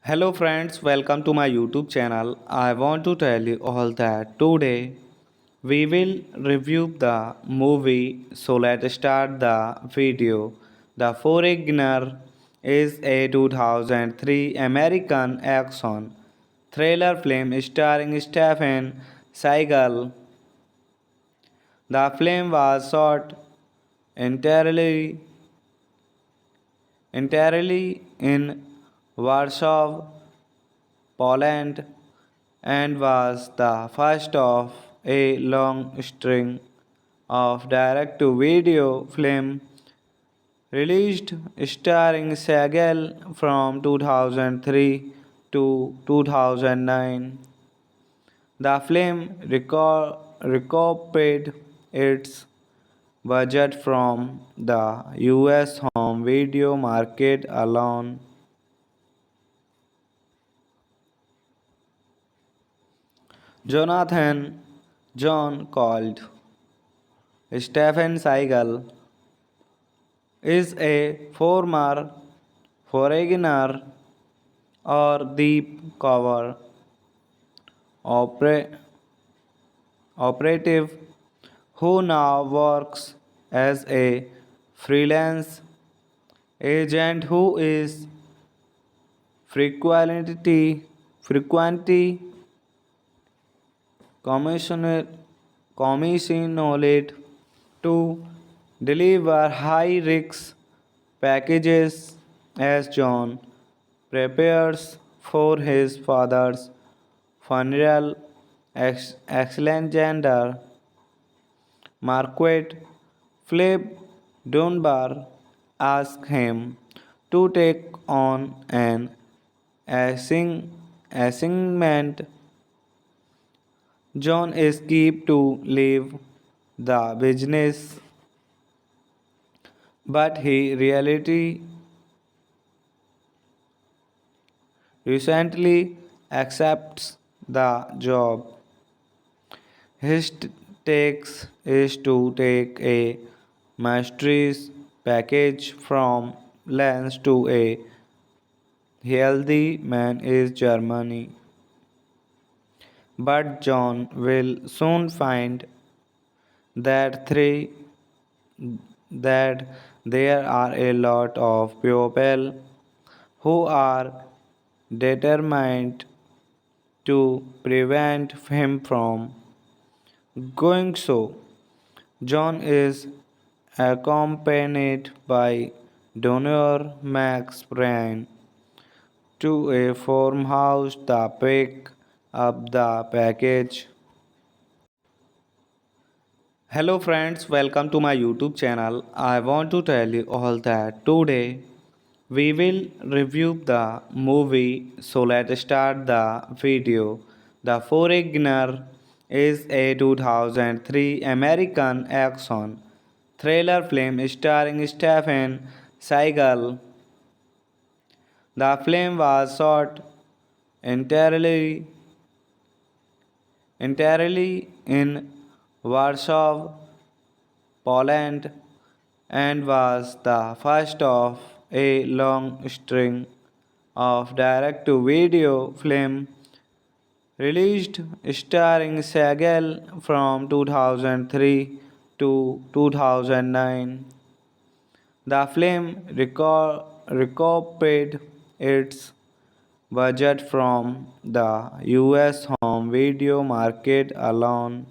Hello friends, welcome to my YouTube channel. I want to tell you all that today we will review the movie. So let's start the video. The Foreigner is a 2003 American action thriller film starring Stephen Seagal. The film was shot entirely entirely in Warsaw, Poland, and was the first of a long string of direct to video film released starring Segal from 2003 to 2009. The film recouped its budget from the US home video market alone. Jonathan John called Stephen Seagal is a former foreigner or deep cover opera- operative who now works as a freelance agent who is frequently commissioned commissioned to deliver high risk packages as John prepares for his father's funeral. Alexander Marquette Philip Dunbar asks him to take on an assignment. John escaped to leave the business, but he reality recently accepts the job. His takes is to take a mastery's package from Lens to a healthy man is Germany. But John will soon find that three that there are a lot of people who are determined to prevent him from going so. John is accompanied by donor Max Bryan to a farmhouse to pick up the package. Hello friends, welcome to my YouTube channel. I want to tell you all that today we will review the movie. So let's start the video. The Foreigner is a 2003 American action thriller film starring Stephen Seagal. The film was shot entirely entirely in Warsaw, Poland, and was the first of a long string of direct to video film released starring Seagal from 2003 to 2009. The film recouped its budget from the US home video market alone.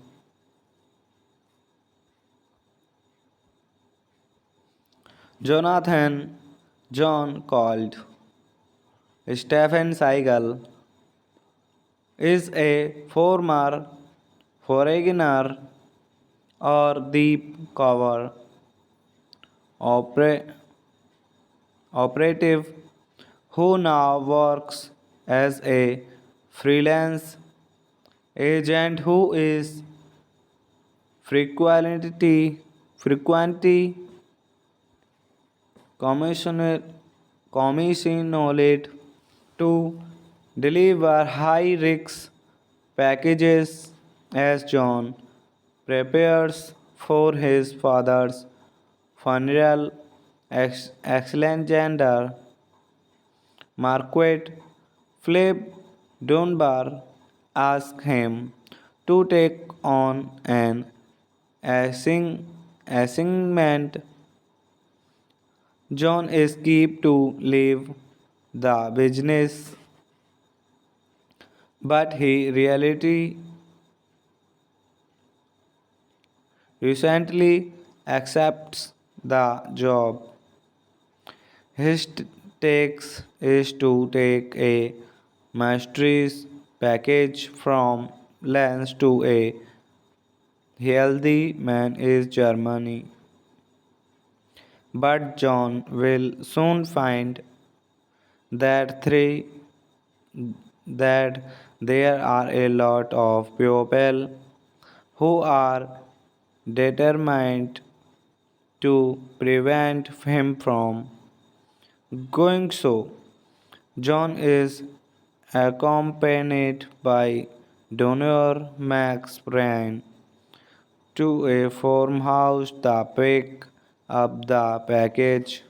Jonathan John called Stephen Seagal is a former foreigner or deep cover opera- operative who now works as a freelance agent who is frequently commissioner- commissioned to deliver high risk packages as John prepares for his father's funeral. Alexander Marquette Philip Dunbar asked him to take on an assignment. John escaped to leave the business, but he reality recently accepts the job. His takes is to take a master's package from Lens to a healthy man is Germany. But John will soon find that three that there are a lot of people who are determined to prevent him from going so. John is accompanied by donor Max Bryan to a farmhouse to pick up the package.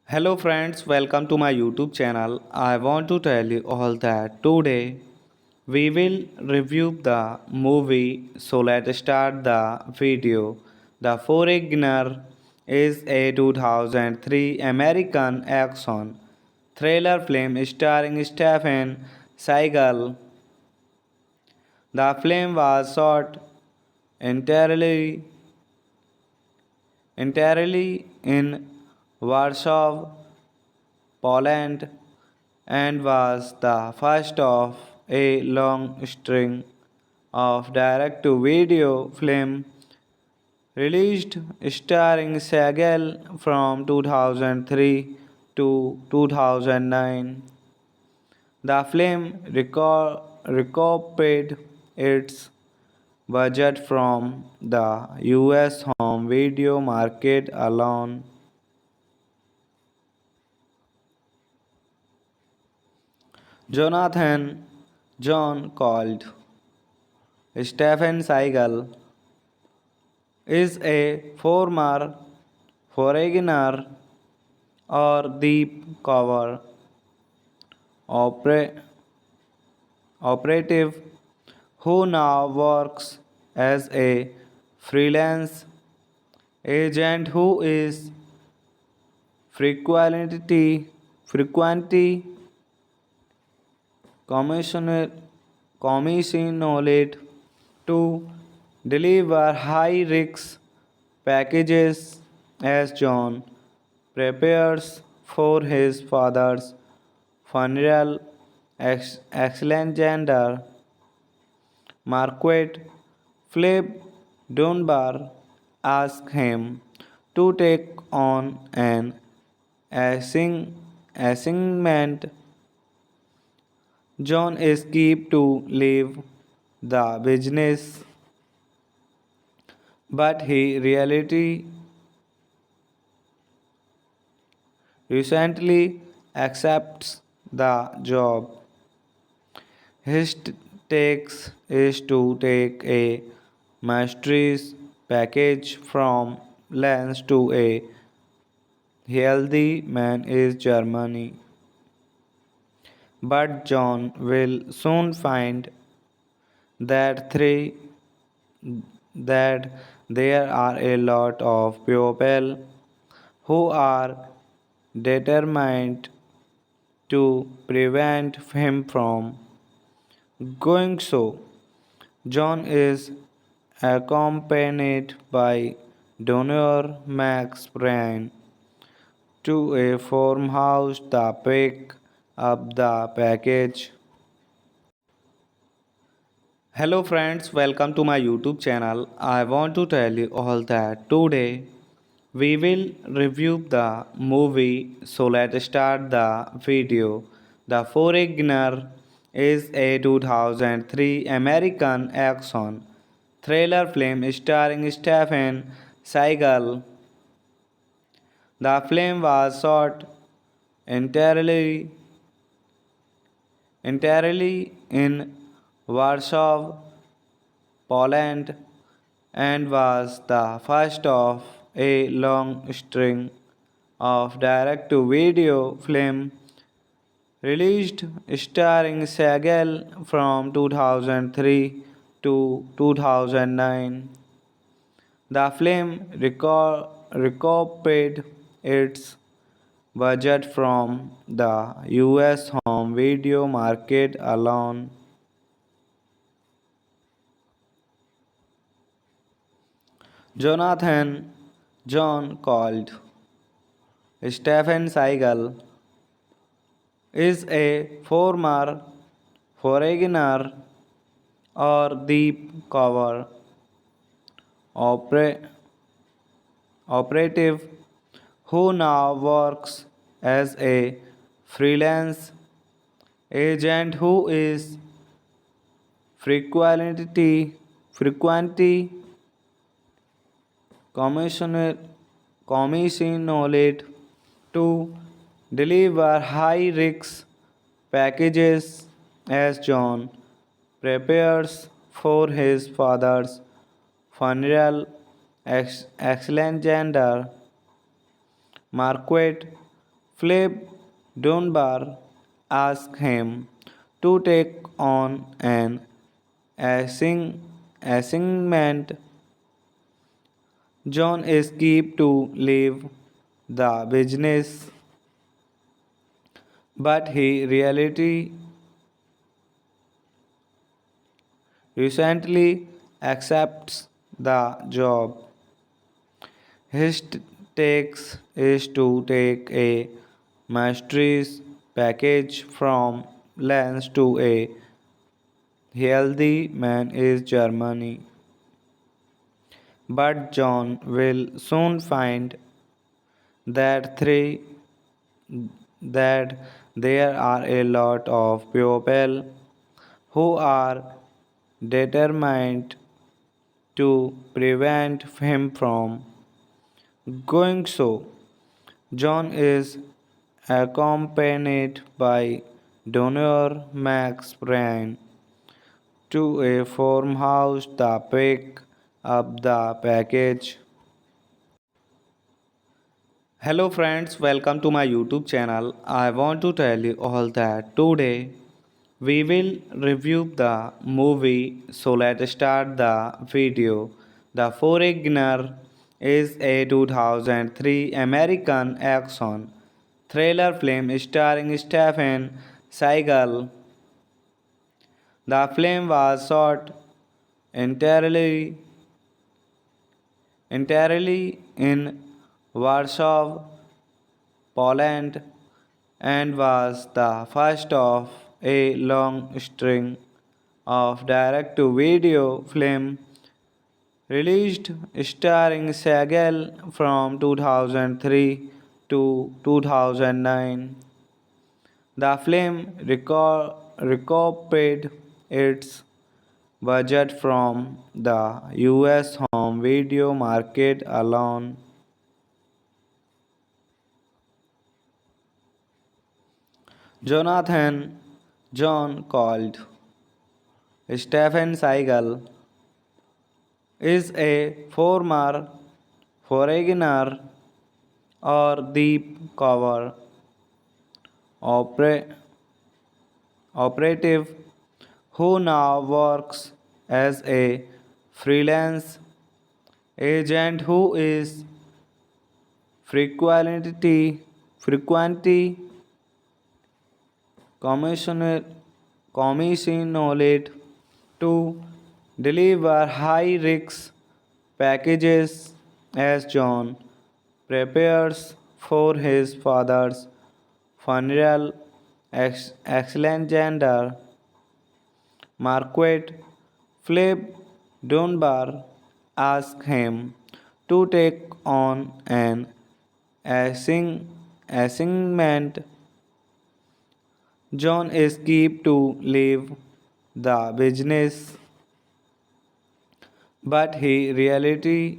Hello friends, welcome to my YouTube channel. I want to tell you all that today we will review the movie. So let's start the video. The Foreigner is a 2003 American action thriller film starring Stephen Seagal. The film was shot entirely entirely in Warsaw, Poland, and was the first of a long string of direct to video film released starring Seagal from 2003 to 2009. The film recouped its budget from the US home video market alone. Jonathan John called Stephen Seagal is a former foreigner or deep cover opera- operative who now works as a freelance agent who is frequently commissioner, commissioned to deliver high-risk packages as John prepares for his father's funeral. Alexander Marquette Philip Dunbar asked him to take on an assignment. John escaped to leave the business, but he reality recently accepts the job. His takes is to take a master's package from Lens to a healthy man is Germany. But John will soon find that three that there are a lot of people who are determined to prevent him from going so. John is accompanied by Donor Max Bryan to a farmhouse to pick up the package. Hello friends, welcome to my YouTube channel. I want to tell you all that today we will review the movie. So let's start the video. The Foreigner is a 2003 American action thriller film starring Stephen Seagal. The film was shot entirely in Warsaw, Poland, and was the first of a long string of direct to video film released starring Seagal from 2003 to 2009. The film recouped its budget from the US home video market alone. Jonathan John called Stephen Seagal is a former foreigner or deep cover opera- operative who now works as a freelance agent who is frequently commissioner commissioned to deliver high-risk packages as John prepares for his father's funeral. Alexander Marquette Philip Dunbar asked him to take on an assignment. John escaped to leave the business, but he reality recently accepts the job. His takes is to take a master's package from Lens to a healthy man is Germany. But John will soon find that three that there are a lot of people who are determined to prevent him from going so. John is accompanied by Donor Max Bryan to a farmhouse to pick up the package. Hello friends, welcome to my YouTube channel. I want to tell you all that today we will review the movie. So let's start the video. The Foreigner is a 2003 American action thriller film starring Stephen Seagal. The film was shot entirely entirely in Warsaw, Poland, and was the first of a long string of direct to video film released starring Segal from 2003 to 2009. The film recouped its budget from the US home video market alone. Jonathan John called Stephen Seagal is a former foreigner or deep cover opera- operative who now works as a freelance agent who is frequently commissioned commissioned to deliver high risk packages as John prepares for his father's funeral. Alexander Marquette Philip Dunbar asked him to take on an assignment. John escaped to leave the business, but he reality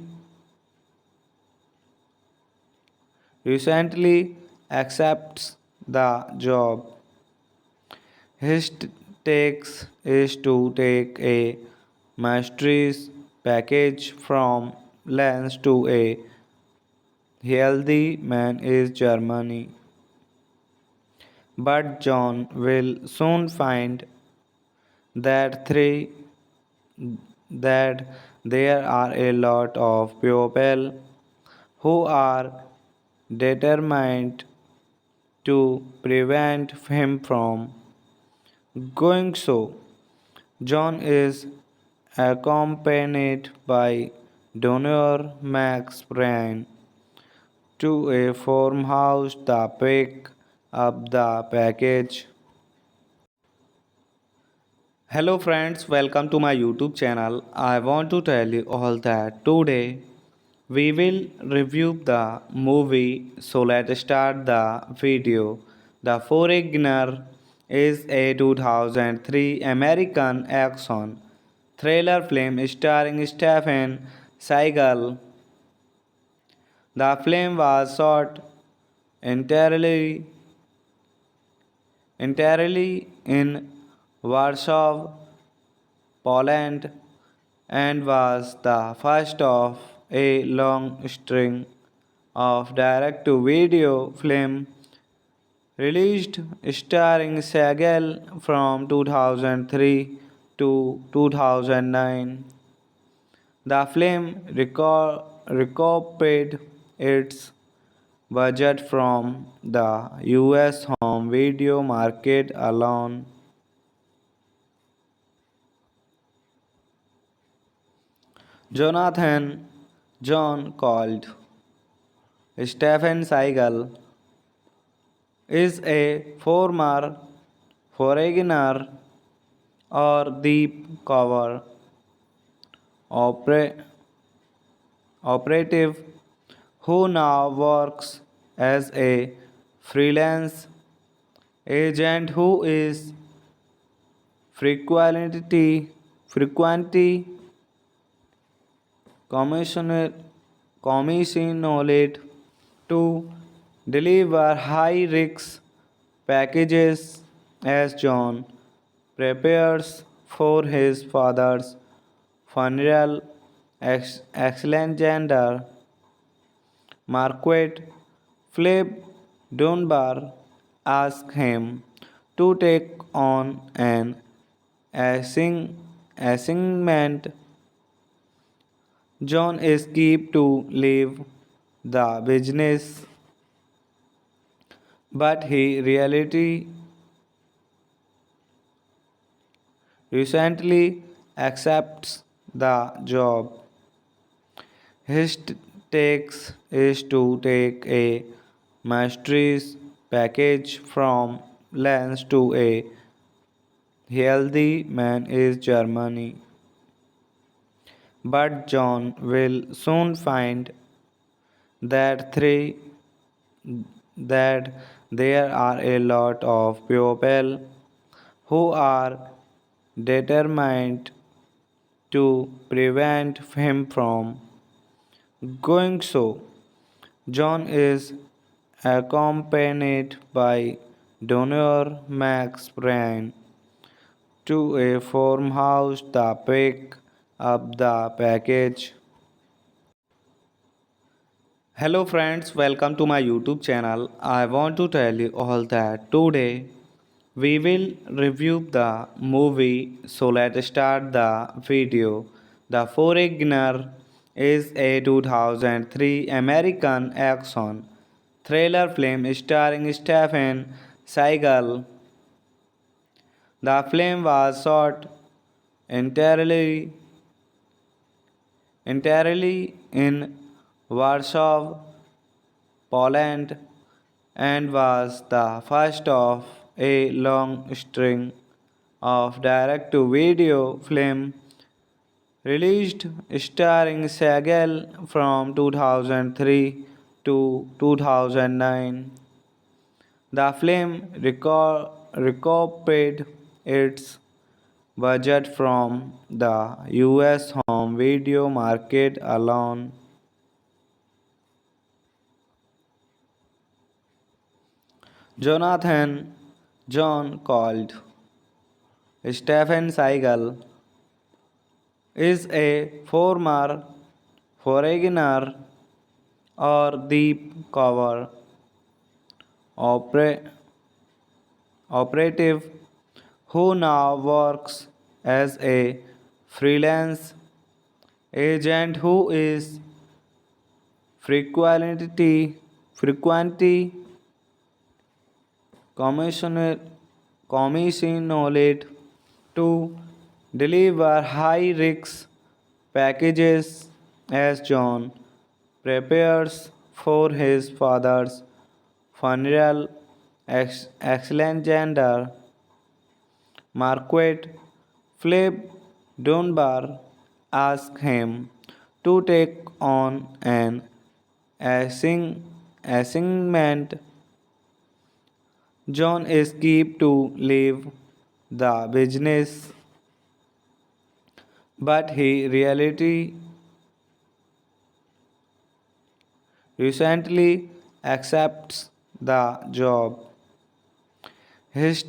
recently accepts the job. His takes is to take a master's package from Lens to a healthy man is Germany. But John will soon find that three that there are a lot of people who are determined to prevent him from going so. John is accompanied by Donor Max Bryan to a farmhouse to pick up the package. Hello friends, welcome to my YouTube channel. I want to tell you all that today we will review the movie. So let's start the video. The Foreigner is a 2003 American action thriller film starring Stephen Seagal. The film was shot entirely entirely in Warsaw, Poland, and was the first of a long string of direct to video film released starring Seagal from 2003 to 2009. The film recouped its budget from the US home video market alone. Jonathan John called Stephen Seagal is a former foreigner or deep cover opera- operative who now works as a freelance agent who is frequently commissioned commissioned to deliver high risk packages as John prepares for his father's funeral. Alexander Marquette Philip Dunbar asked him to take on an assignment. John escaped to leave the business, but he recently accepts the job. His takes is to take a master's package from Lens to a healthy man is Germany. But John will soon find that three that there are a lot of people who are determined to prevent him from going so. John is accompanied by Donor Max Bryan to a farmhouse to pick up the package. Hello friends, welcome to my YouTube channel. I want to tell you all that today we will review the movie. So let's start the video. The Foreigner is a 2003 American action thriller film starring Stephen Seagal. The film was shot entirely entirely in Warsaw, Poland, and was the first of a long string of direct to video film released starring Seagal from 2003 to 2009. The film recouped its budget from the US home video market alone. Jonathan John called Stephen Seagal is a former foreigner or deep cover opera- operative who now works as a freelance agent who is frequently commissioner, commissioned to deliver high risk packages as John prepares for his father's funeral. Alexander Marquette Philip Dunbar asked him to take on an assignment. John escaped to leave the business, but he reality recently accepts the job. His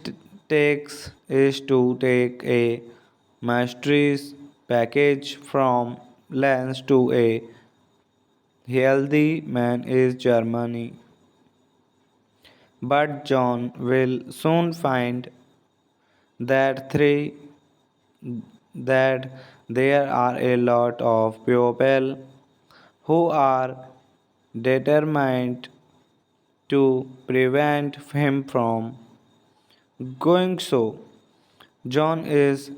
takes is to take a master's package from Lens to a healthy man is Germany. But John will soon find that three that there are a lot of people who are determined to prevent him from going so. John is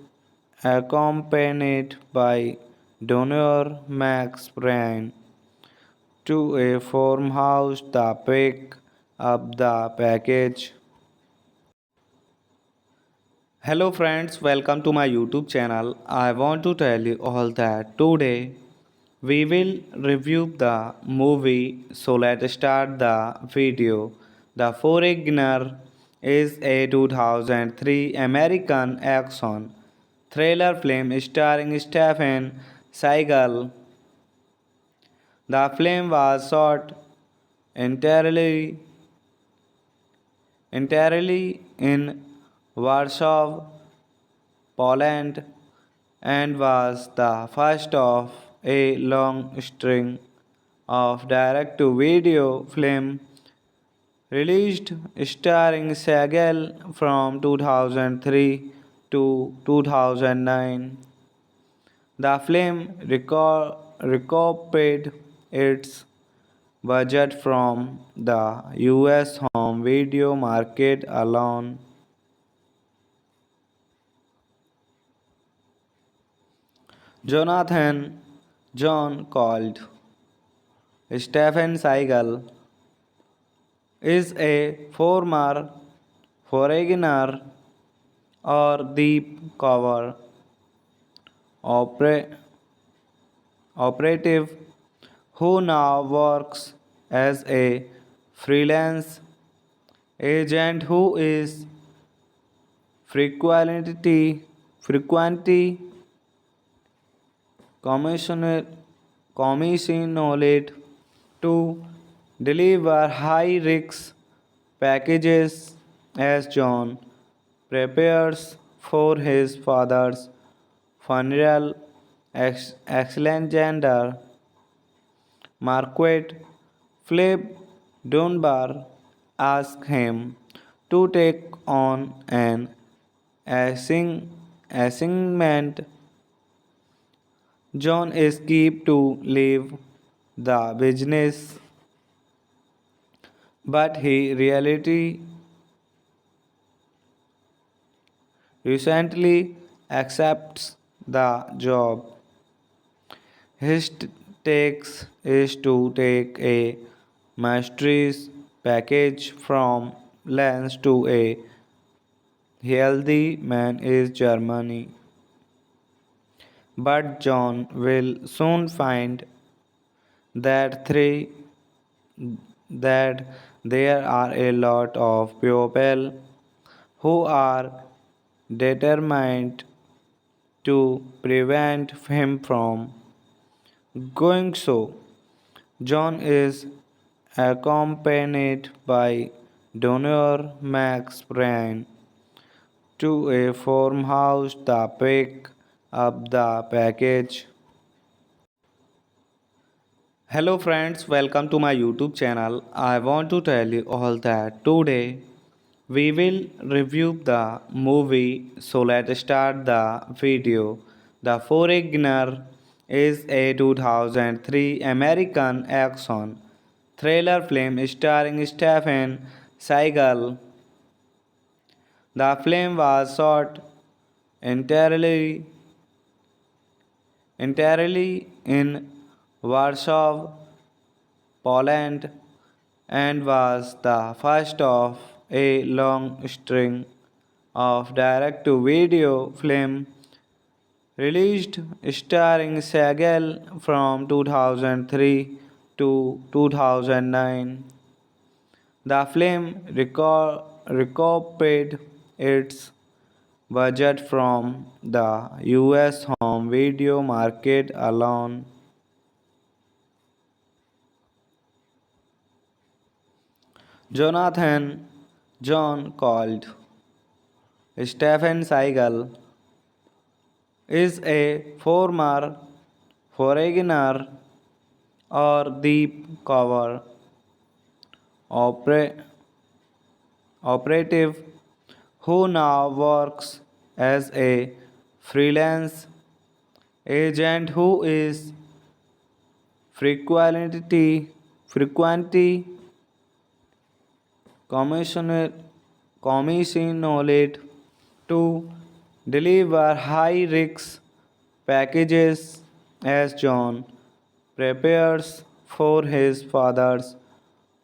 accompanied by Donor Max Bryan to a farmhouse to pick up the package. Hello friends, welcome to my YouTube channel. I want to tell you all that today we will review the movie. So let's start the video. The Foreigner is a 2003 American action thriller film starring Stephen Seagal. The film was shot entirely entirely in Warsaw, Poland, and was the first of a long string of direct to video film released starring Seagal from 2003 to 2009. The film recouped its budget from the US home video market alone. Jonathan John called Stephen Seagal is a former foreigner or deep cover opera- operative who now works as a freelance agent who is frequently commissioner, commissioned to deliver high risk packages as John prepares for his father's funeral. Alexander Marquette Philip Dunbar asked him to take on an assignment. John escaped to leave the business, but he reality recently accepts the job. His takes is to take a master's package from Lens to a healthy man is Germany. But John will soon find that three that there are a lot of people who are determined to prevent him from going so. John is accompanied by donor Max Bryan to a farmhouse to pick up the package. Hello friends, welcome to my YouTube channel. I want to tell you all that today we will review the movie. So let's start the video. The Foreigner is a 2003 American action thriller film starring Stephen Seagal. The film was shot entirely entirely in Warsaw, Poland, and was the first of a long string of direct to video film released starring Seagal from 2003 to 2009. The film recouped its budget from the US home video market alone. Jonathan John called Stephen Seagal is a former foreigner or deep cover opera- operative who now works as a freelance agent who is frequently commissioner commissioned to deliver high risk packages as John prepares for his father's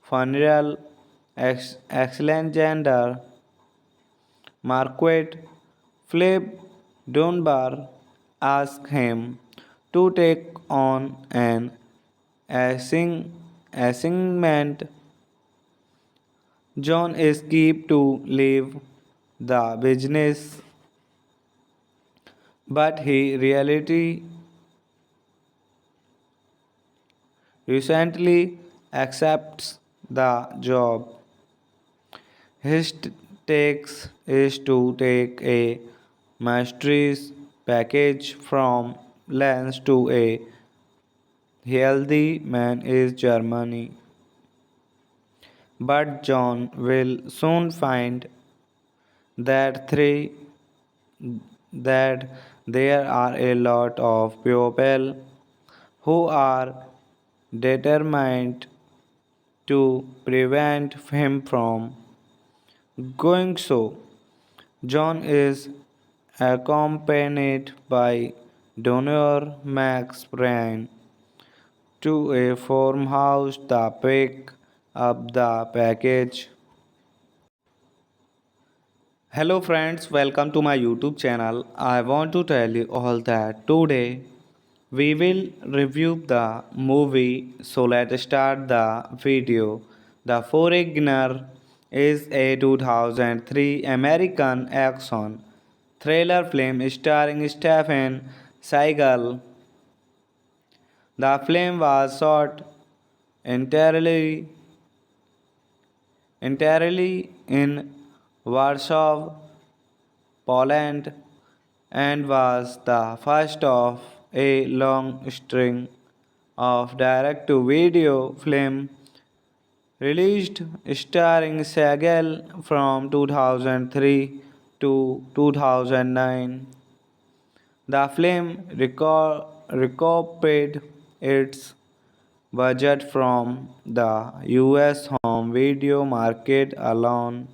funeral. Alexander Marquette Philip Dunbar asked him to take on an assignment. John escaped to leave the business, but he reality recently accepts the job. His takes is to take a master's package from Lens to a healthy man is Germany. But John will soon find that three that there are a lot of people who are determined to prevent him from going so. John is accompanied by donor Max Bryan to a farmhouse to pick up the package. Hello friends, welcome to my YouTube channel. I want to tell you all that today we will review the movie. So let's start the video. The Foreigner is a 2003 American action thriller film starring Stephen Seagal. The film was shot entirely entirely in Warsaw, Poland, and was the first of a long string of direct to video film released starring Seagal from 2003 to 2009. The film recouped its budget from the US home video market alone.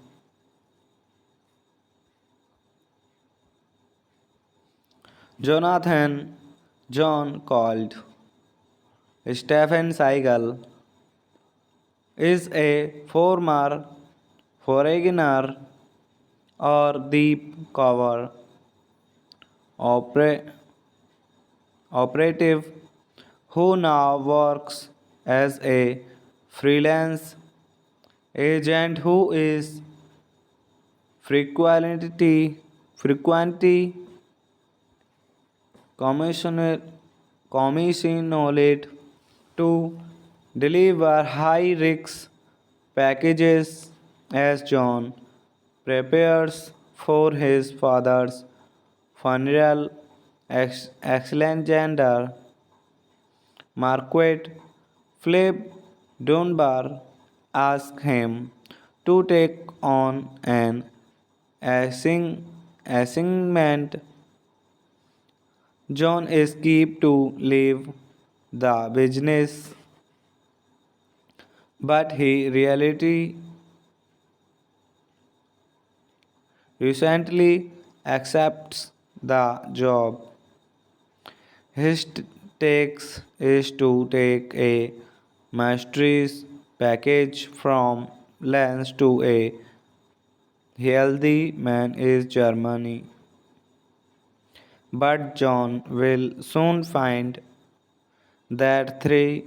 Jonathan John called Stephen Seagal is a former foreigner or deep cover opera- operative who now works as a freelance agent who is frequently commissioned commissioned to deliver high risk packages as John prepares for his father's funeral. Alexander Marquette Philip Dunbar asked him to take on an assignment. John escaped to leave the business, but he reality recently accepts the job. His takes is to take a mastery's package from Lens to a healthy man is Germany. But John will soon find that three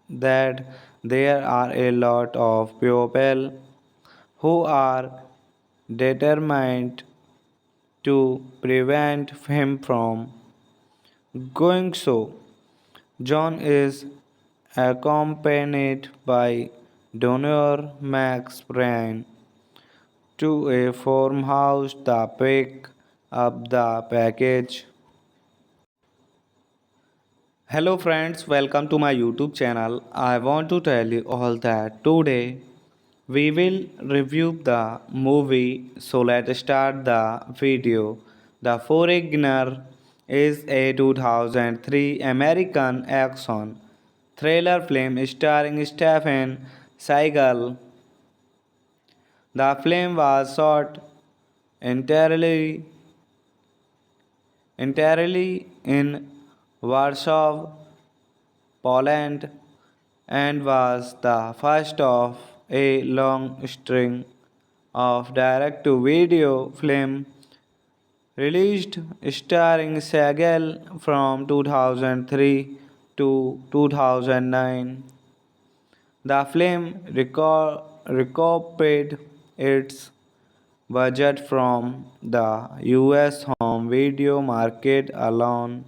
that there are a lot of people who are determined to prevent him from going so. John is accompanied by donor Max Bryan to a farmhouse to pick up the package. Hello friends, welcome to my YouTube channel. I want to tell you all that today we will review the movie. So let's start the video. The Foreigner is a 2003 American action thriller film starring Stephen Seagal. The film was shot entirely entirely in Warsaw, Poland, and was the first of a long string of direct to video film released starring Seagal from 2003 to 2009. The film recouped its budget from the US home video market alone.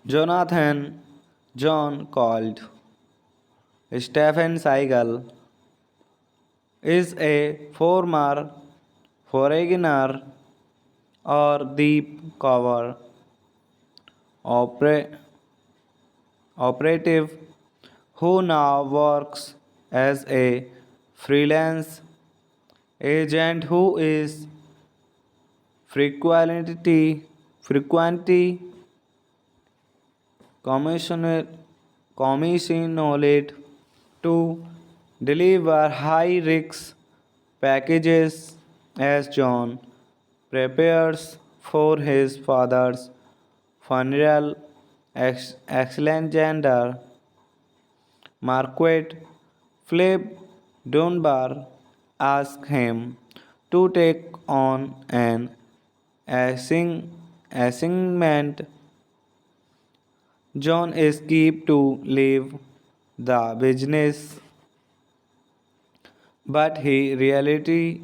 Jonathan John called Stephen Seagal is a former foreigner or deep cover opera- operative who now works as a freelance agent who is frequently commissioned commissioned to deliver high risk packages as John prepares for his father's funeral. Alexander Marquette Philip Dunbar asks him to take on an assignment. John escaped to leave the business, but he reality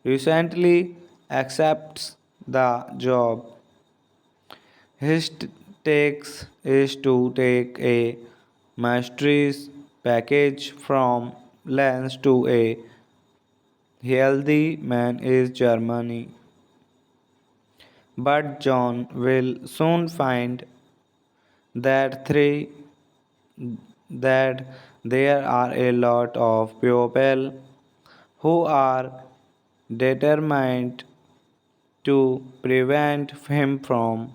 recently accepts the job. His takes is to take a master's package from Lens to a healthy man is Germany. But John will soon find that that there are a lot of people who are determined to prevent him from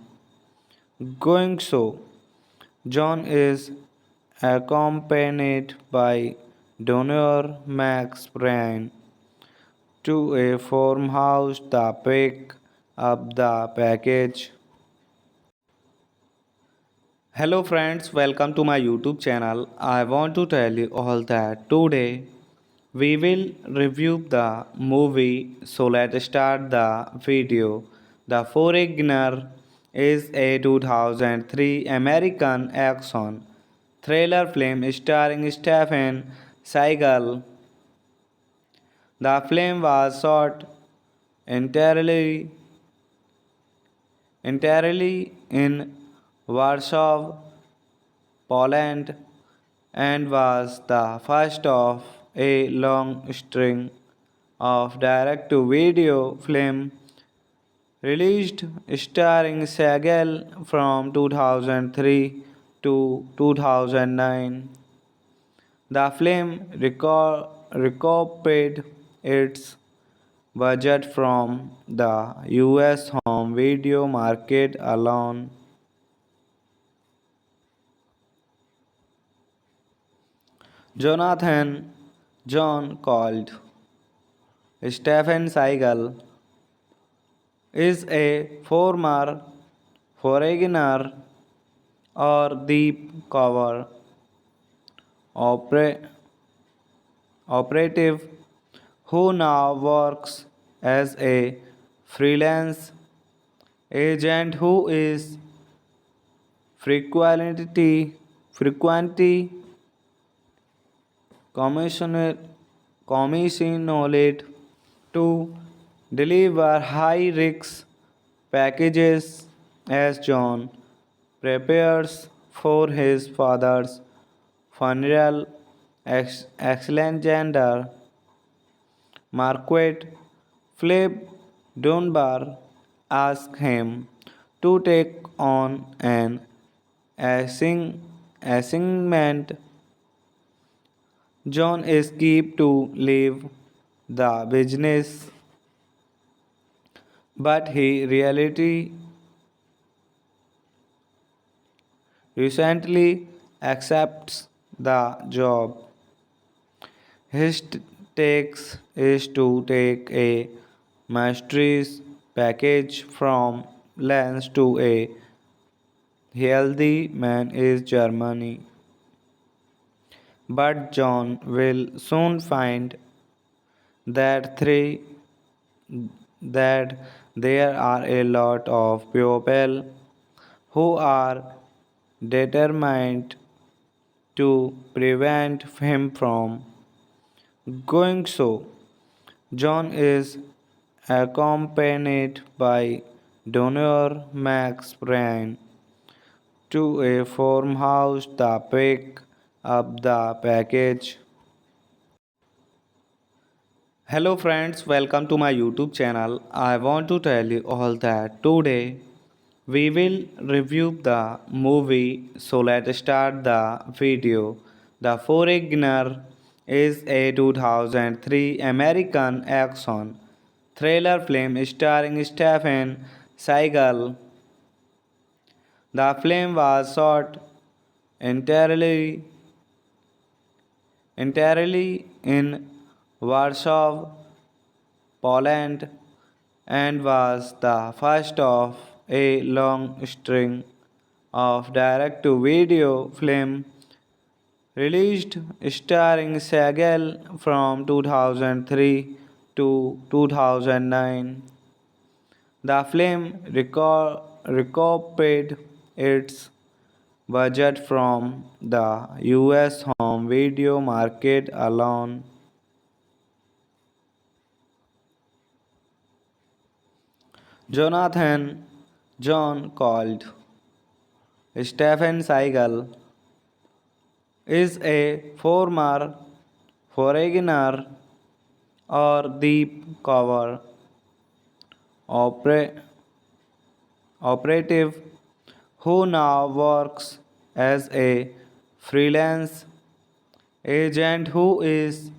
going so. John is accompanied by Donor Max Bryan to a farmhouse to pick up the package. Hello friends, welcome to my YouTube channel. I want to tell you all that today we will review the movie. So let's start the video. The Foreigner is a 2003 American action thriller film starring Stephen Seagal. The film was shot entirely in Warsaw, Poland, and was the first of a long string of direct to video film released starring Seagal from 2003 to 2009. The film recouped its budget from the US home video market alone. Jonathan John called Stephen Seagal is a former foreigner or deep cover opera- operative who now works as a freelance agent who is frequently commissioned commissioned to deliver high risk packages as John prepares for his father's funeral. Alexander Marquette Philip Dunbar asks him to take on an assignment. John escaped to leave the business, but he reality recently accepts the job. His takes is to take a master's package from Lens to a healthy man is Germany. But John will soon find that that there are a lot of people who are determined to prevent him from going so. John is accompanied by Donor Max Bryan to a farmhouse to pick up the package. Hello friends, welcome to my YouTube channel. I want to tell you all that today we will review the movie. So let's start the video. The Foreigner is a 2003 American action thriller film starring Stephen Seagal. The film was shot entirely in Warsaw, Poland, and was the first of a long string of direct to video film released starring Segal from 2003 to 2009. The film recouped its budget from the US home video market alone. Jonathan John called Stephen Seagal is a former foreigner or deep cover opera- operative who now works as a freelance agent who is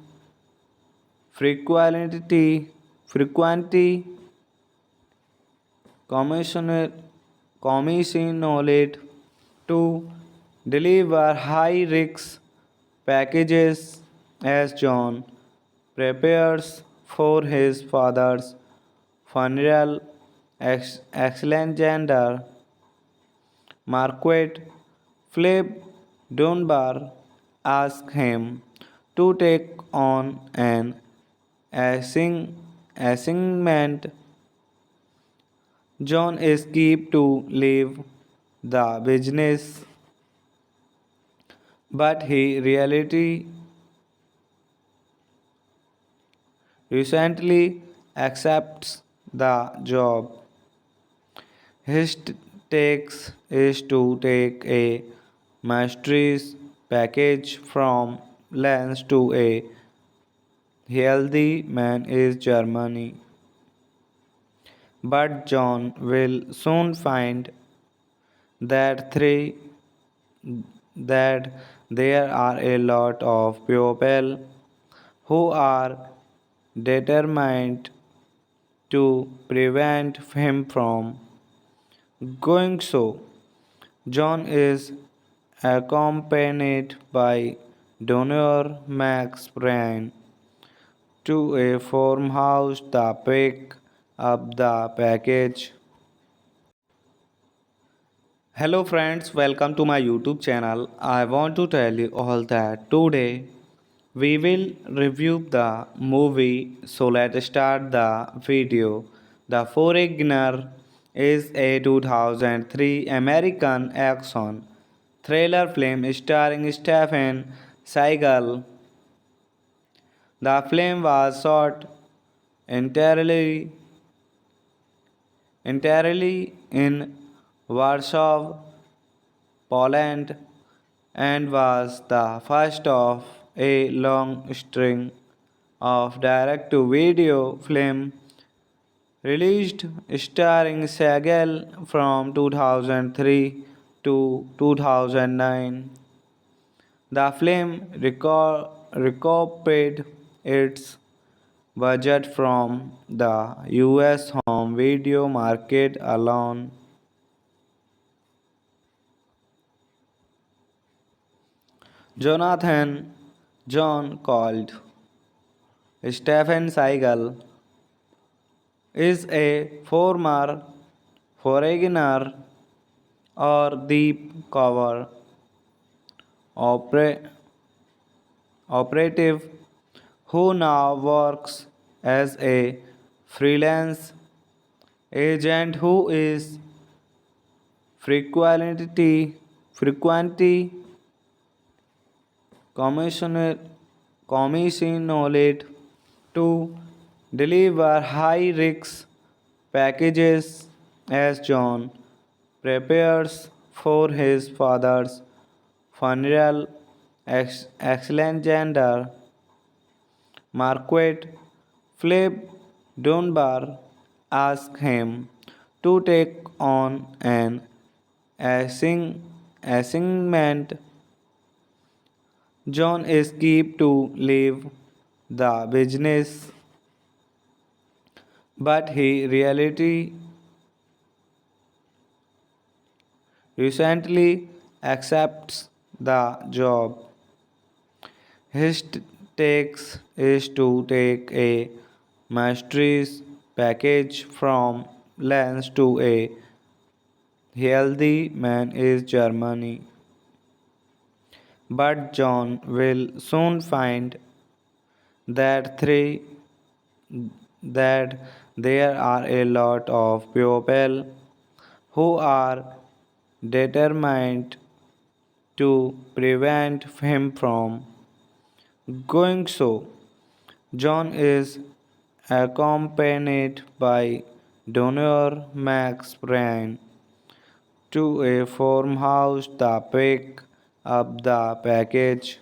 frequently commissioner, commissioned to deliver high risk packages as John prepares for his father's funeral. Alexander Marquette Philip Dunbar asked him to take on an assignment. John escaped to leave the business, but he reality recently accepts the job. His takes is to take a mastery's package from Lens to a healthy man is Germany. But John will soon find that three that there are a lot of people who are determined to prevent him from going so. John is accompanied by donor Max Bryan to a farmhouse to pick up the package. Hello friends, welcome to my YouTube channel. I want to tell you all that today we will review the movie. So let's start the video. The Foreigner is a 2003 American action thriller film starring Stephen Seagal. The film was shot entirely in Warsaw, Poland, and was the first of a long string of direct to video film released starring Seagal from 2003 to 2009. The film recouped its budget from the US home video market alone. Jonathan John called Stephen Seagal is a former foreigner or deep cover opera- operative who now works as a freelance agent who is frequently commissioner commissioned to deliver high risk packages as John prepares for his father's funeral. Alexander Marquette Philip Dunbar asked him to take on an assignment. John escaped to leave the business, but he reality recently accepts the job. His takes is to take a master's package from Lens to a healthy man is Germany. But John will soon find that three that there are a lot of people who are determined to prevent him from going so. John is accompanied by Donor Max Bryan to a farmhouse to pick up the package.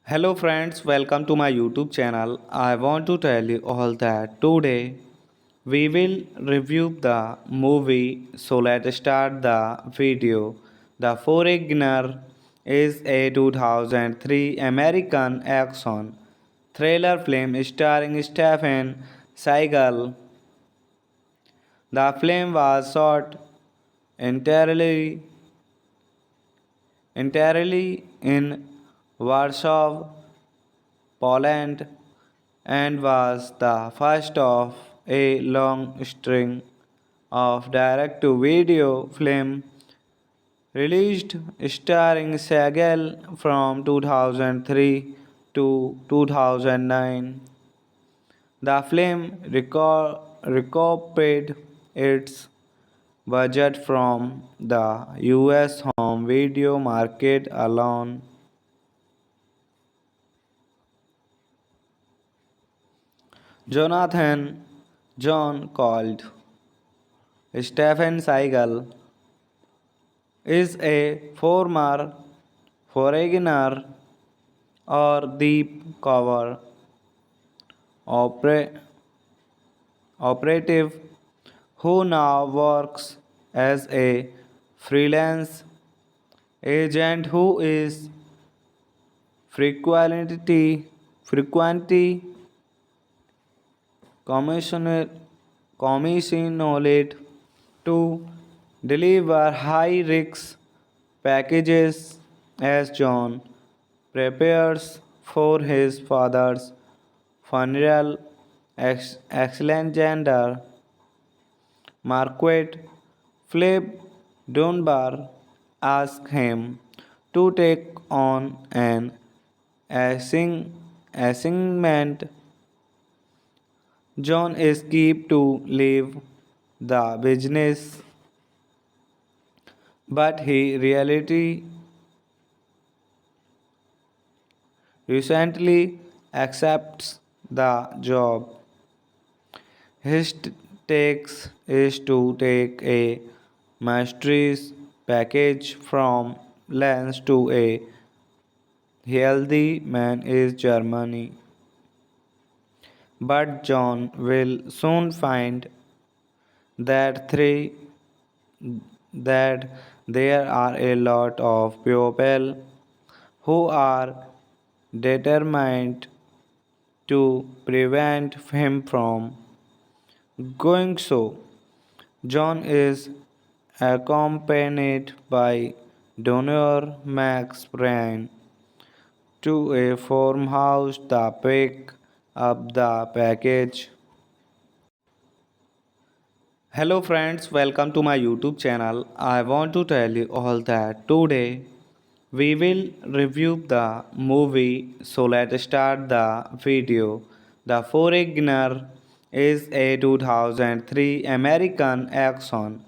Hello friends, welcome to my YouTube channel. I want to tell you all that today we will review the movie. So let's start the video. The Foreigner is a 2003 American action thriller film starring Stephen Seagal. The film was shot entirely entirely in Warsaw, Poland, and was the first of a long string of direct to video film released starring Seagal from 2003 to 2009. The film recouped its budget from the US home video market alone. Jonathan John called Stephen Seagal is a former foreigner or deep cover opera- operative who now works as a freelance agent who is frequently commissioned commissioned to deliver high risk packages as John prepares for his father's funeral. Alexander Marquette Philip Dunbar asked him to take on an assignment. John escaped to leave the business, but he reality recently accepts the job. His takes is to take a master's package from Lens to a healthy man is Germany. But John will soon find that three that there are a lot of people who are determined to prevent him from going so. John is accompanied by Donor Max Bryan to a farmhouse to pick up the package. Hello friends, welcome to my YouTube channel. I want to tell you all that today we will review the movie. So let's start the video. The Foreigner is a 2003 American action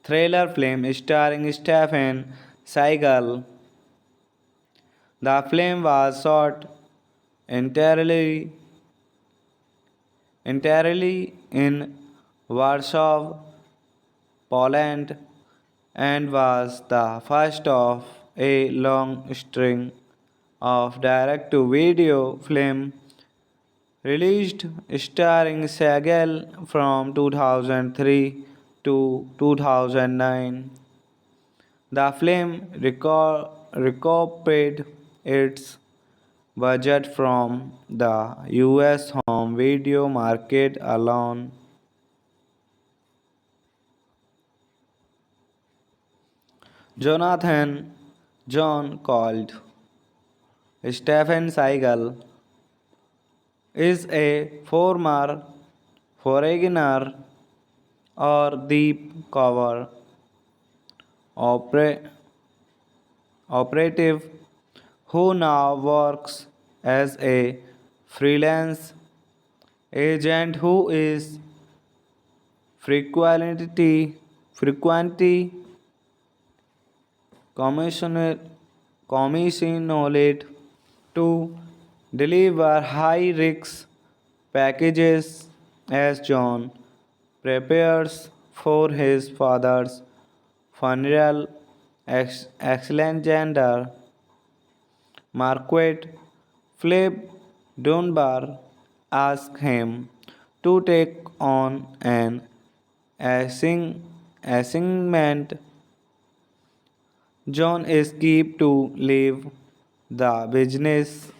thriller film starring Stephen Seagal. The film was shot entirely entirely in Warsaw, Poland, and was the first of a long string of direct to video film released starring Seagal from 2003 to 2009. The film recouped its budget from the US home video market alone. Jonathan John called Stephen Seagal is a former foreigner or deep cover opera- operative who now works as a freelance agent who is frequently commissioner, commissioned to deliver high risk packages as John prepares for his father's funeral. Alexander Marquette Philip Dunbar asks him to take on an assignment. John escaped to leave the business,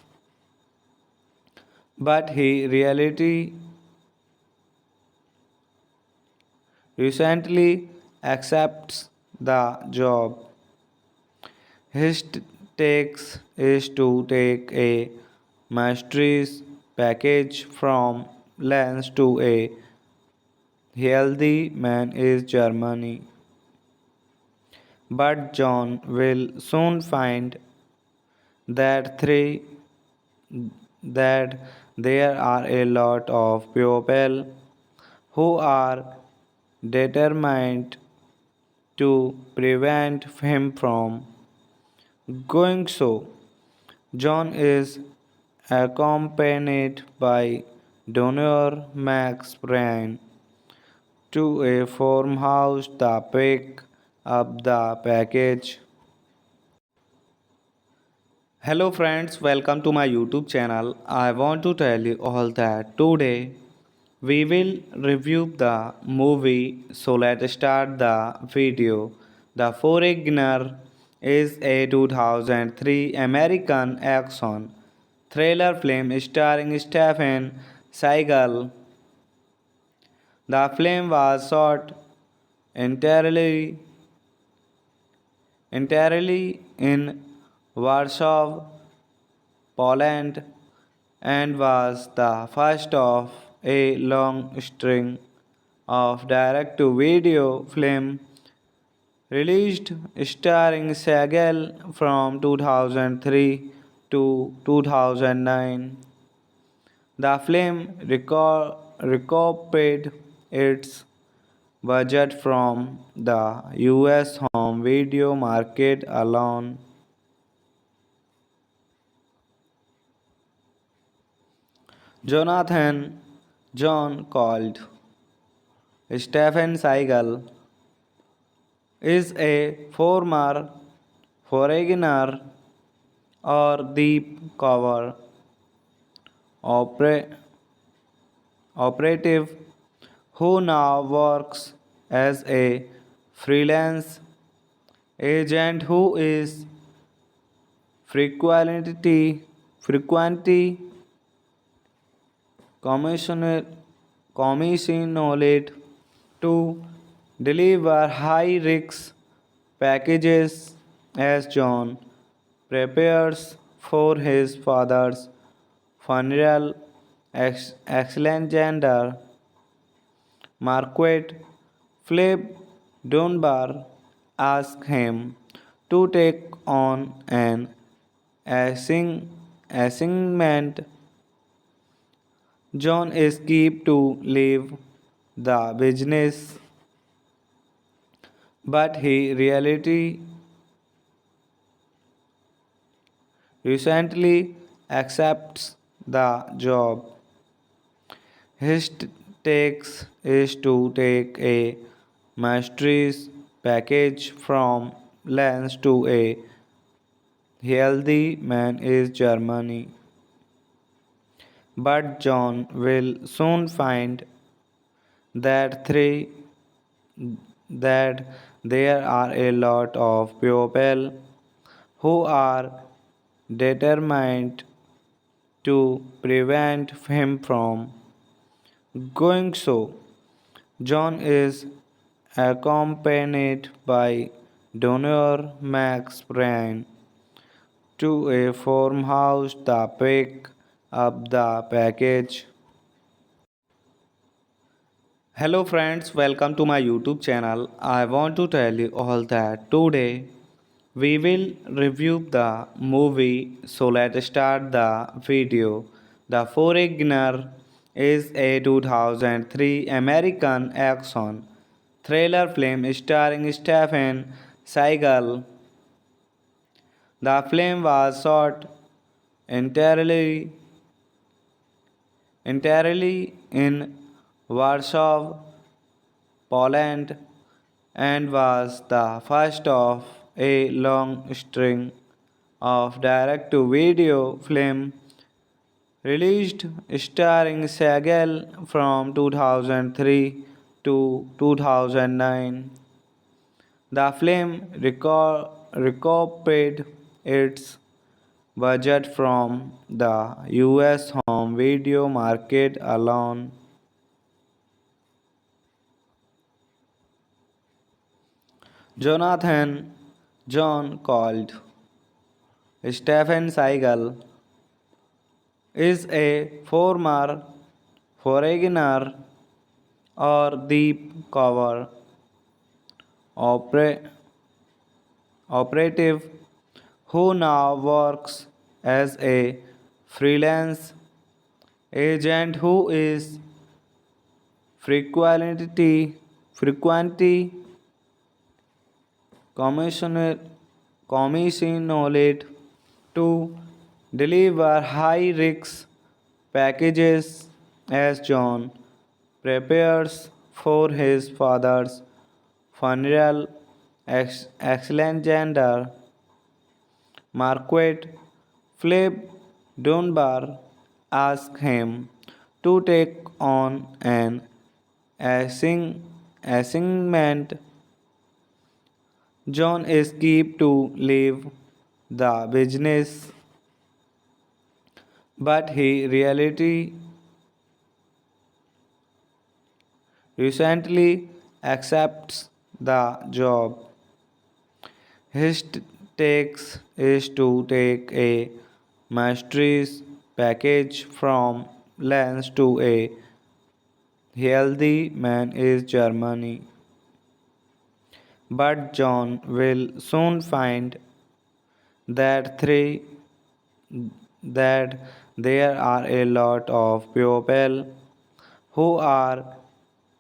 but he reality recently accepts the job. His takes is to take a master's package from Lens to a healthy man is Germany. But John will soon find that three that there are a lot of people who are determined to prevent him from going so. John is accompanied by donor Max Bryan to a farmhouse to pick up the package. Hello friends, welcome to my YouTube channel. I want to tell you all that today we will review the movie. So let's start the video. The Foreigner is a 2003 American action thriller film starring Stephen Seagal. The film was shot entirely in Warsaw, Poland, and was the first of a long string of direct to video film released starring Seagal from 2003 to 2009. The film recouped its budget from the US home video market alone. Jonathan John called Stephen Seagal is a former foreigner or deep cover opera- operative who now works as a freelance agent who is frequently commissioner commissioned to deliver high risk packages as John prepares for his father's funeral. Alexander Marquette Philip Dunbar asks him to take on an assignment. John escaped to leave the business, but he reality recently accepts the job. His takes is to take a master's package from Lens to a healthy man is Germany. But John will soon find that three that there are a lot of people who are determined to prevent him from going so. John is accompanied by donor Max Bryan to a farmhouse to pick up the package. Hello friends, welcome to my YouTube channel. I want to tell you all that today we will review the movie. So let's start the video. The Foreigner is a 2003 American action thriller film starring Stephen Seagal. The film was shot entirely entirely in Warsaw, Poland, and was the first of a long string of direct-to-video film released starring Seagal from 2003 to 2009. The film recouped its budget from the US home video market alone. Jonathan John called Stephen Seagal is a former foreigner or deep cover opera- operative who now works as a freelance agent who is frequently commissioner, commissioned to deliver high-risk packages as John prepares for his father's funeral. Alexander Marquette Philip Dunbar asks him to take on an assignment. John escaped to leave the business, but he reality recently accepts the job. His takes is to take a master's package from Lens to a healthy man in Germany. But John will soon find that three that there are a lot of people who are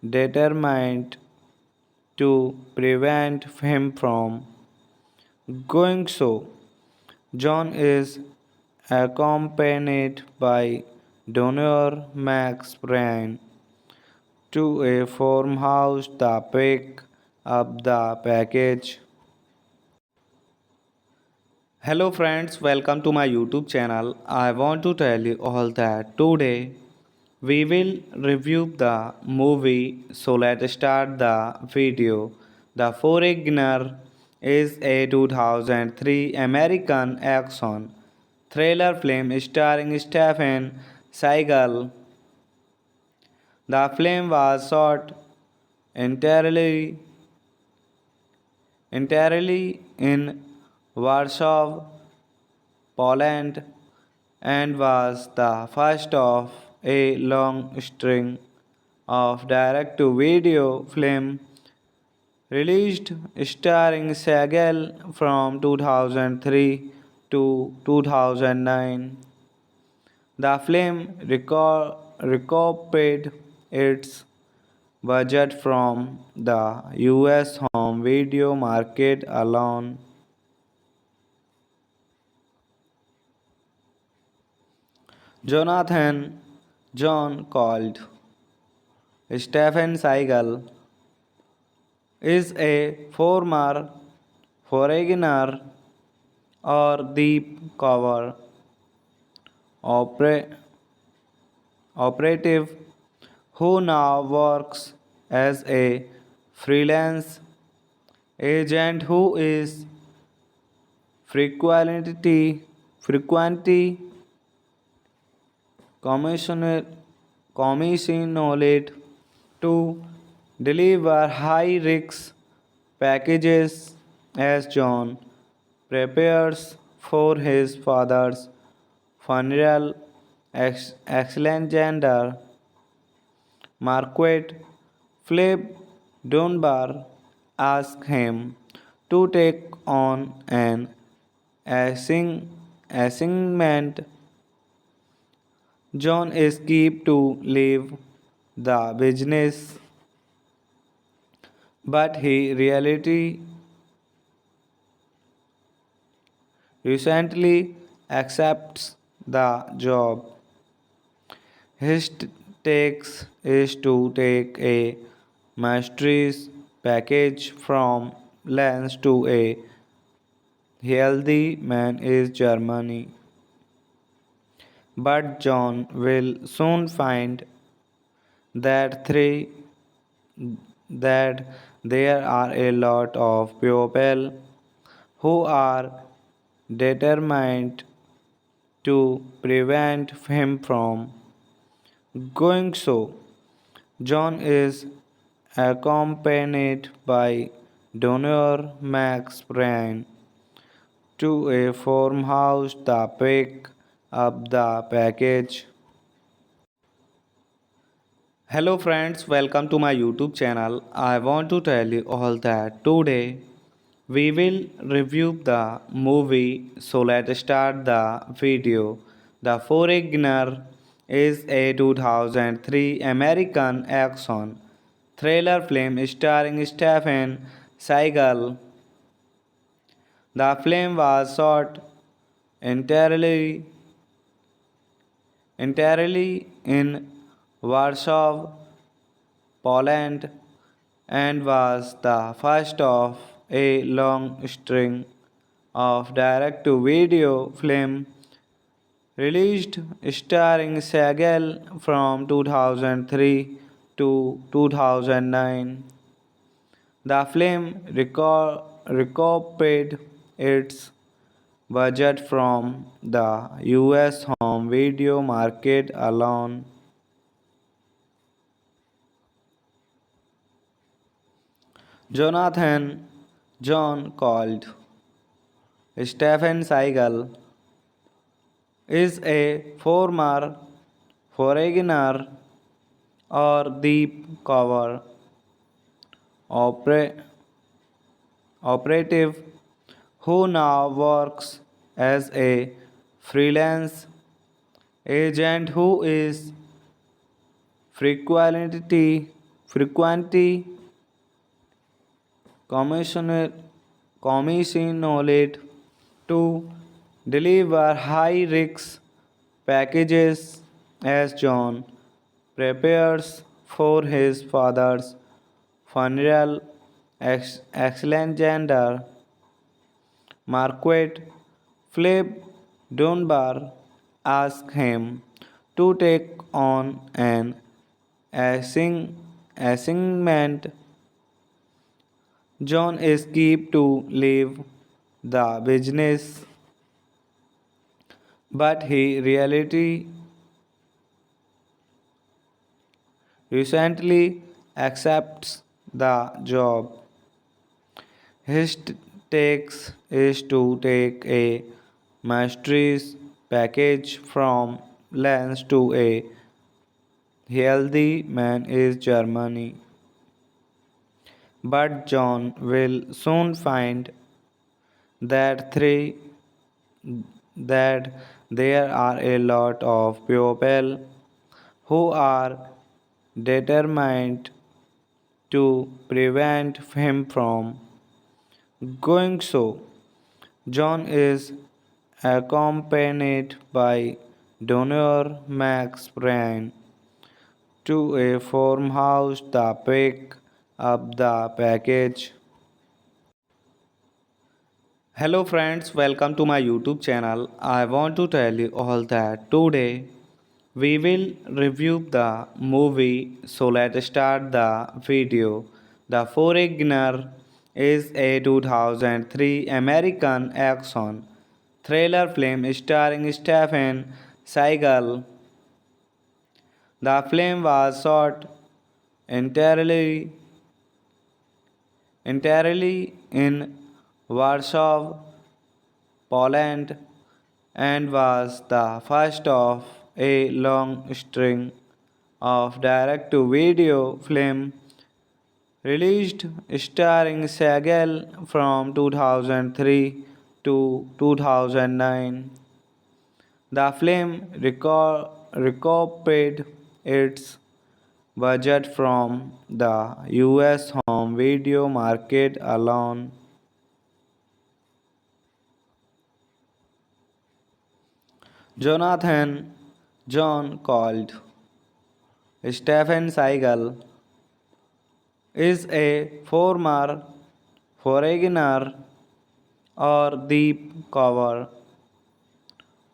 determined to prevent him from going so. John is accompanied by Donor Max Bryan to a farmhouse to pick up the package. Hello friends, welcome to my YouTube channel. I want to tell you all that today we will review the movie. So let's start the video. The Foreigner is a 2003 American action thriller film starring Stephen Seagal. The film was shot entirely entirely in Warsaw, Poland, and was the first of a long string of direct-to-video film released starring Seagal from 2003 to 2009. The film recouped its budget from the US home video market alone. Jonathan John called Stephen Seagal is a former foreigner or deep cover opera- operative who now works as a freelance agent who is frequently commissioner commissioned to deliver high-risk packages as John prepares for his father's funeral. Alexander Marquette Philip Dunbar asked him to take on an assignment. John escaped to leave the business, but he reality recently accepts the job. His takes is to take a master's package from Lens to a healthy man is Germany. But John will soon find that three that there are a lot of people who are determined to prevent him from going so. John is accompanied by Donor Max Bryan to a farmhouse to pick up the package. Hello friends, welcome to my YouTube channel. I want to tell you all that today we will review the movie. So let's start the video. The Foreigner is a 2003 American action thriller film starring Stephen Seagal. The film was shot entirely entirely in Warsaw, Poland, and was the first of a long string of direct to video film released starring Seagal from 2003 to 2009. The film recouped its budget from the US home video market alone. Jonathan John called Stephen Seagal is a former foreigner or deep cover opera- operative who now works as a freelance agent who is frequently commissioned commissioned to deliver high risk packages as John prepares for his father's funeral. Alexander Marquette Philip Dunbar asked him to take on an assignment. John escaped to leave the business, but he reality recently accepts the job. His takes is to take a master's package from Lens to a healthy man is Germany. But John will soon find that three that there are a lot of people who are determined to prevent him from going so. John is accompanied by Donor Max Bryan to a farmhouse to pick up the package. Hello friends, welcome to my YouTube channel. I want to tell you all that today we will review the movie. So let's start the video. The Foreigner is a 2003 American action thriller film starring Stephen Seagal. The film was shot entirely entirely in Warsaw, Poland and was the first of a long string of direct to video film released starring Segal from 2003 to 2009. The film recouped its budget from the US home video market alone. Jonathan John called Stephen Seagal is a former foreigner or deep cover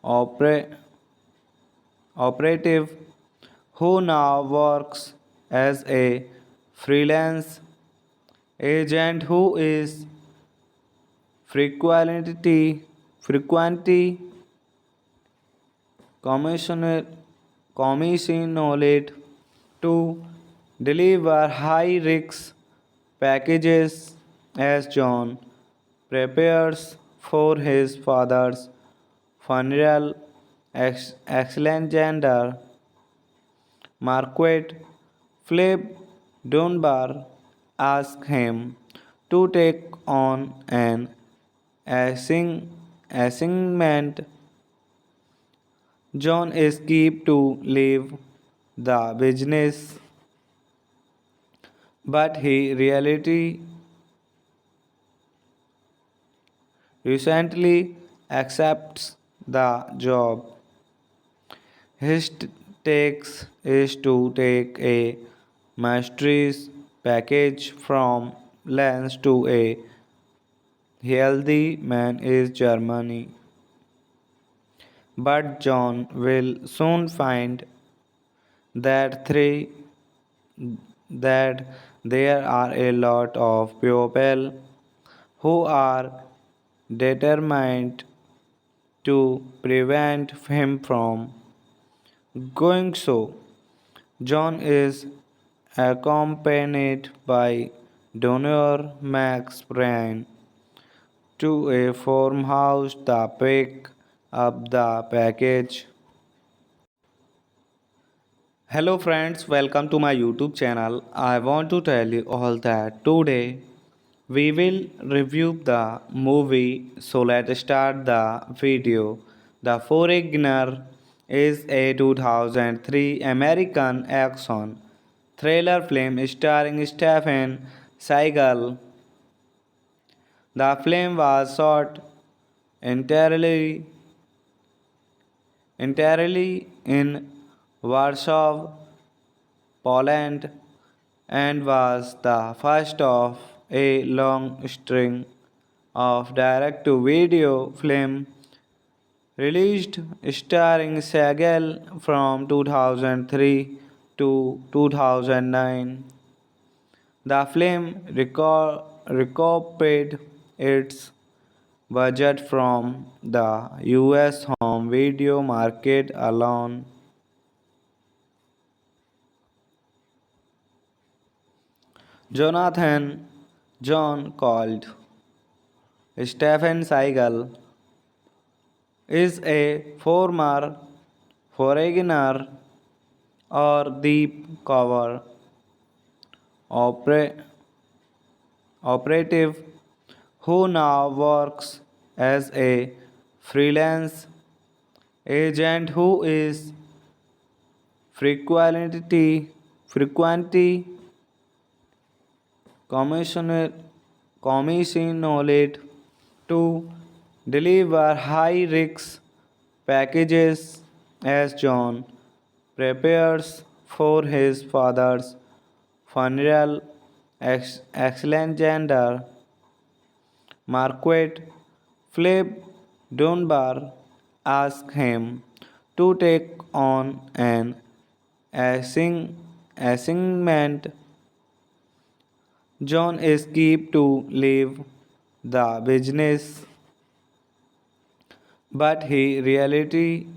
opera- operative who now works as a freelance agent who is frequently commissioner, commissioned to deliver high risk packages as John prepares for his father's funeral. Alexander Marquette Philip Dunbar asked him to take on an assignment. John escaped to leave the business, but he reality recently accepts the job. His takes is to take a mastery's package from Lens to a healthy man is Germany. But John will soon find that three that there are a lot of people who are determined to prevent him from going so. John is accompanied by donor Max Bryan to a farmhouse to pick up the package. Hello friends, welcome to my YouTube channel. I want to tell you all that today we will review the movie. So let's start the video. The Foreigner is a 2003 American action thriller film starring Stephen Seagal. The film was shot entirely in Warsaw, Poland, and was the first of a long string of direct to video film released starring Seagal from 2003 to 2009. The film recouped its budget from the US home video market alone. Jonathan John called Stephen Seagal is a former foreigner or deep cover opera- operative who now works as a freelance agent who is frequently commissioner commissioned to deliver high risk packages as John prepares for his father's funeral. Alexander Marquette Philip Dunbar asked him to take on an assignment. John escaped to leave the business, but he reality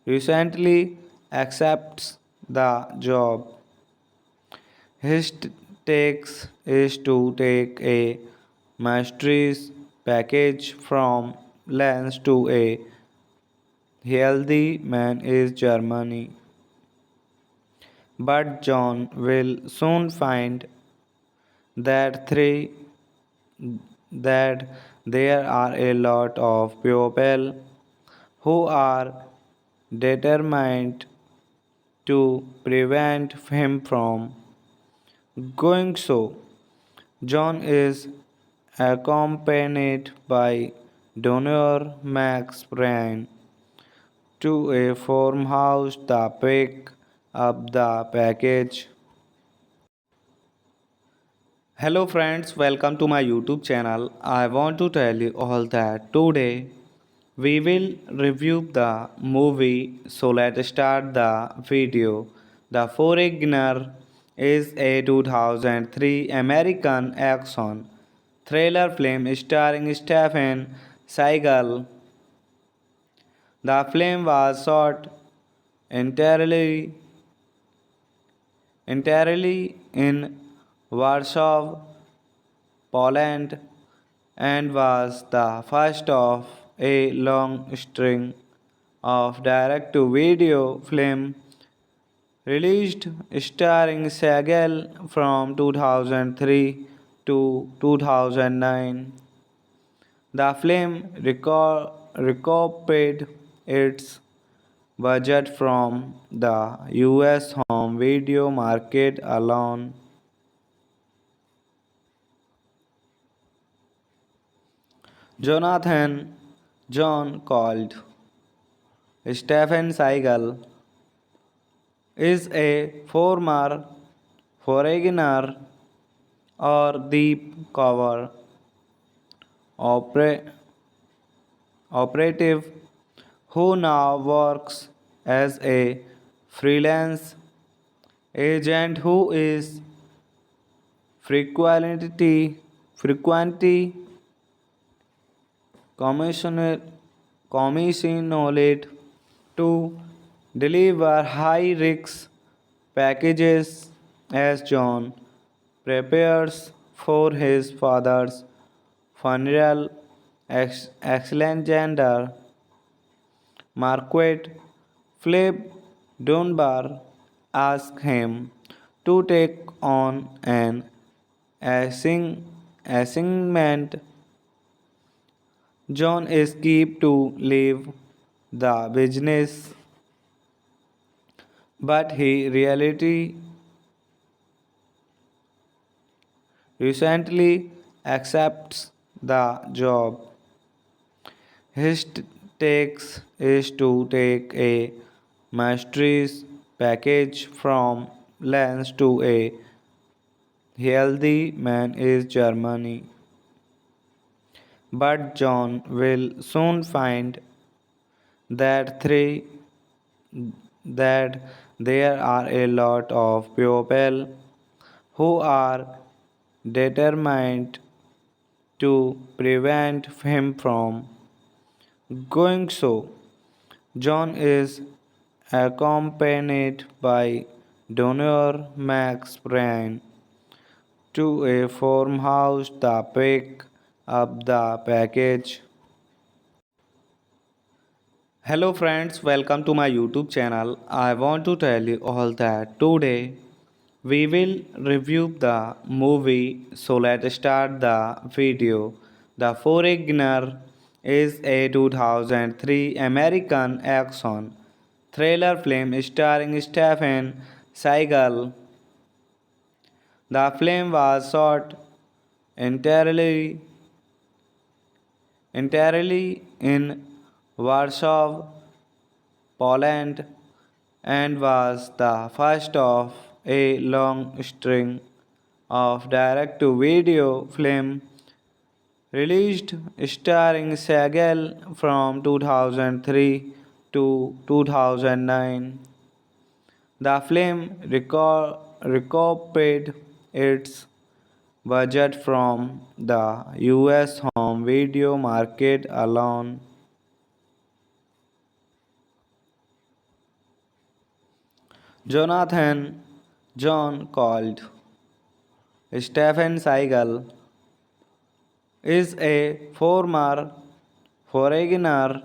recently accepts the job. His takes is to take a masteries package from lens to a healthy man is Germany. But John will soon find that three that there are a lot of people who are determined to prevent him from going so. John is accompanied by Donor Max Bryan to a farmhouse to pick up the package. Hello friends, welcome to my YouTube channel. I want to tell you all that today we will review the movie. So let's start the video. The Foreigner is a 2003 American action thriller film starring Stephen Seagal. The film was shot entirely entirely in Warsaw, Poland, and was the first of a long string of direct to video film released starring Seagal from 2003 to 2009. The film recouped its budget from the US home video market alone. Jonathan John called Stephen Seagal is a former foreigner or deep cover opera- operative who now works as a freelance agent who is frequently commissioned commissioned to deliver high risk packages as John prepares for his father's funeral. Alexander Marquette Philip Dunbar asks him to take on an assignment. John escaped to leave the business, but he reality recently accepts the job. His takes is to take a masteries package from Lens to a healthy man is Germany. But John will soon find that three that there are a lot of people who are determined to prevent him from going so. John is accompanied by Donor Max Bryan to a farmhouse to pick up the package. Hello friends, welcome to my YouTube channel. I want to tell you all that today we will review the movie. So let's start the video. The Foreigner is a 2003 American action thriller film starring Stephen Seagal. The film was shot entirely entirely in Warsaw, Poland, and was the first of a long string of direct to video film released starring Seagal from 2003 to 2009. The film recouped its budget from the US home video market alone. Jonathan John called Stephen Seagal is a former foreigner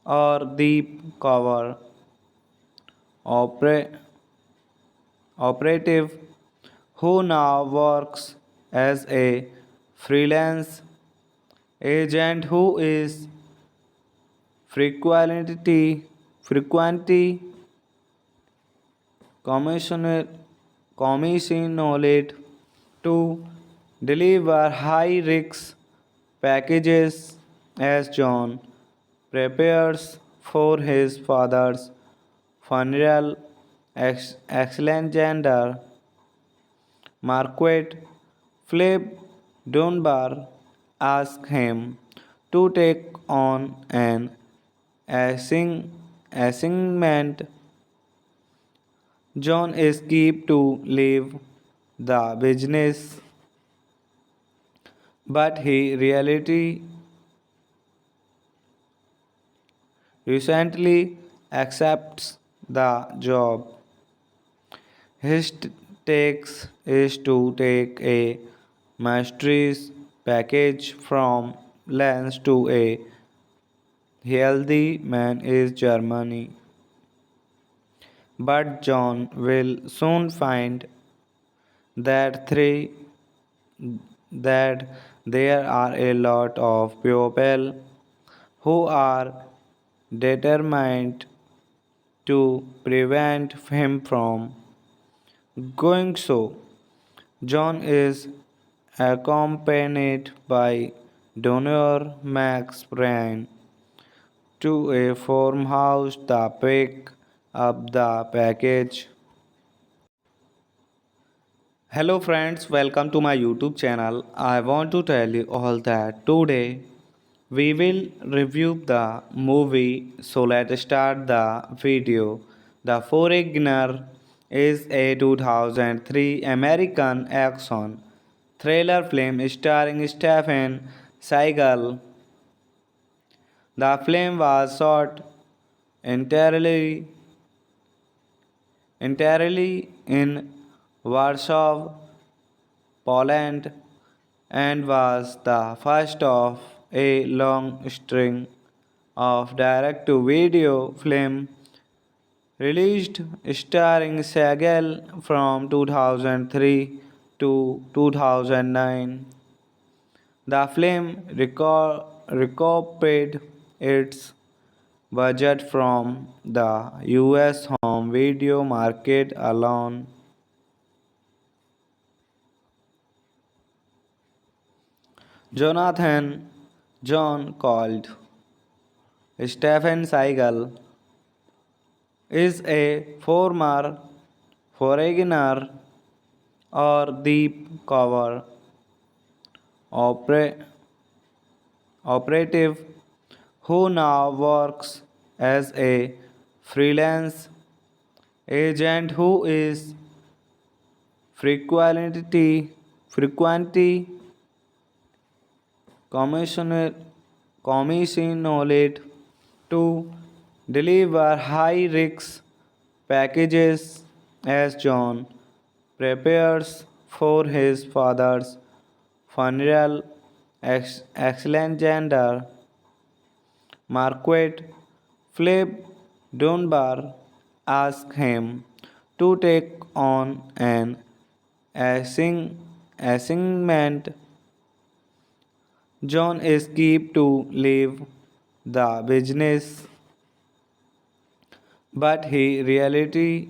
or deep cover opera- operative who now works as a freelance agent who is frequently commissioner- commissioned to deliver high risk packages as John prepares for his father's funeral. Alexander Marquette Philip Dunbar asked him to take on an assignment. John escaped to leave the business, but he reality recently accepts the job. His takes is to take a master's package from Lens to a healthy man is Germany. But John will soon find that three that there are a lot of people who are determined to prevent him from going so. John is accompanied by donor Max Bryan to a farmhouse to pick up the package. Hello friends, welcome to my YouTube channel. I want to tell you all that today we will review the movie. So let's start the video. The Foreigner is a 2003 American action thriller film starring Stephen Seagal. The film was shot entirely entirely in Warsaw, Poland, and was the first of a long string of direct to video film released starring Seagal from 2003 to 2009. The film recouped its budget from the US home video market alone. Jonathan John called Stephen Seagal is a former foreigner or deep cover opera- operative who now works as a freelance agent who is frequently commissioned commissioned to deliver high risk packages as John prepares for his father's funeral. Alexander Marquette Philip Dunbar asked him to take on an assignment. John escaped to leave the business, but he reality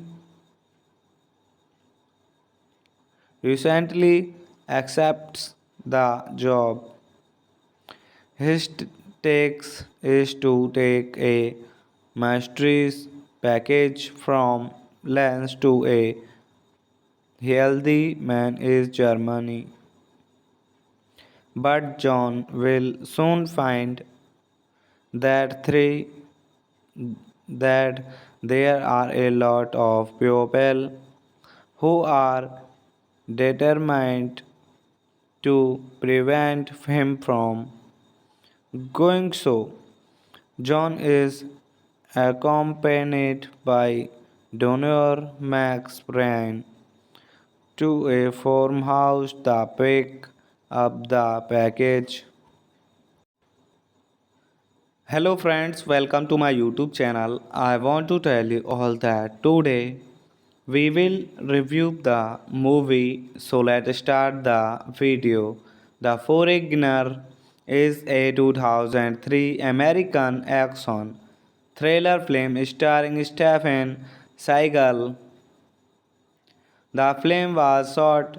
recently accepts the job. His takes is to take a master's package from Lens to a healthy man is Germany. But John will soon find that three that there are a lot of people who are determined to prevent him from going so. John is accompanied by donor Max Bryan to a farmhouse to pick up the package. Hello friends, welcome to my YouTube channel. I want to tell you all that today we will review the movie. So let's start the video. The Foreigner is a 2003 American action thriller film starring Stephen Seagal. The film was shot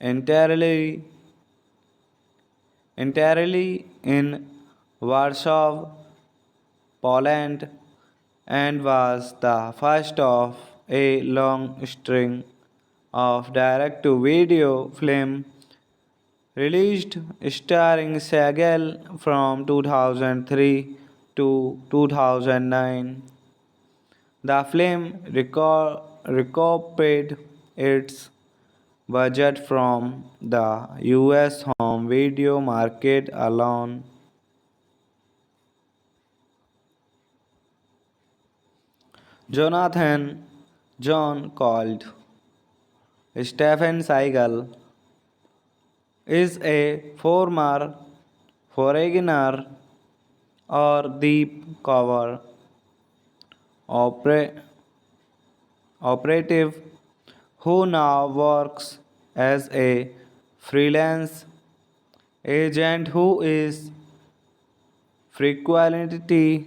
entirely entirely in Warsaw, Poland, and was the first of a long string of direct-to-video film released starring Seagal from 2003 to 2009. The film recouped its budget from the US home video market alone. Jonathan John called Stephen Seagal is a former foreigner or deep cover opera- operative who now works as a freelance agent who is frequently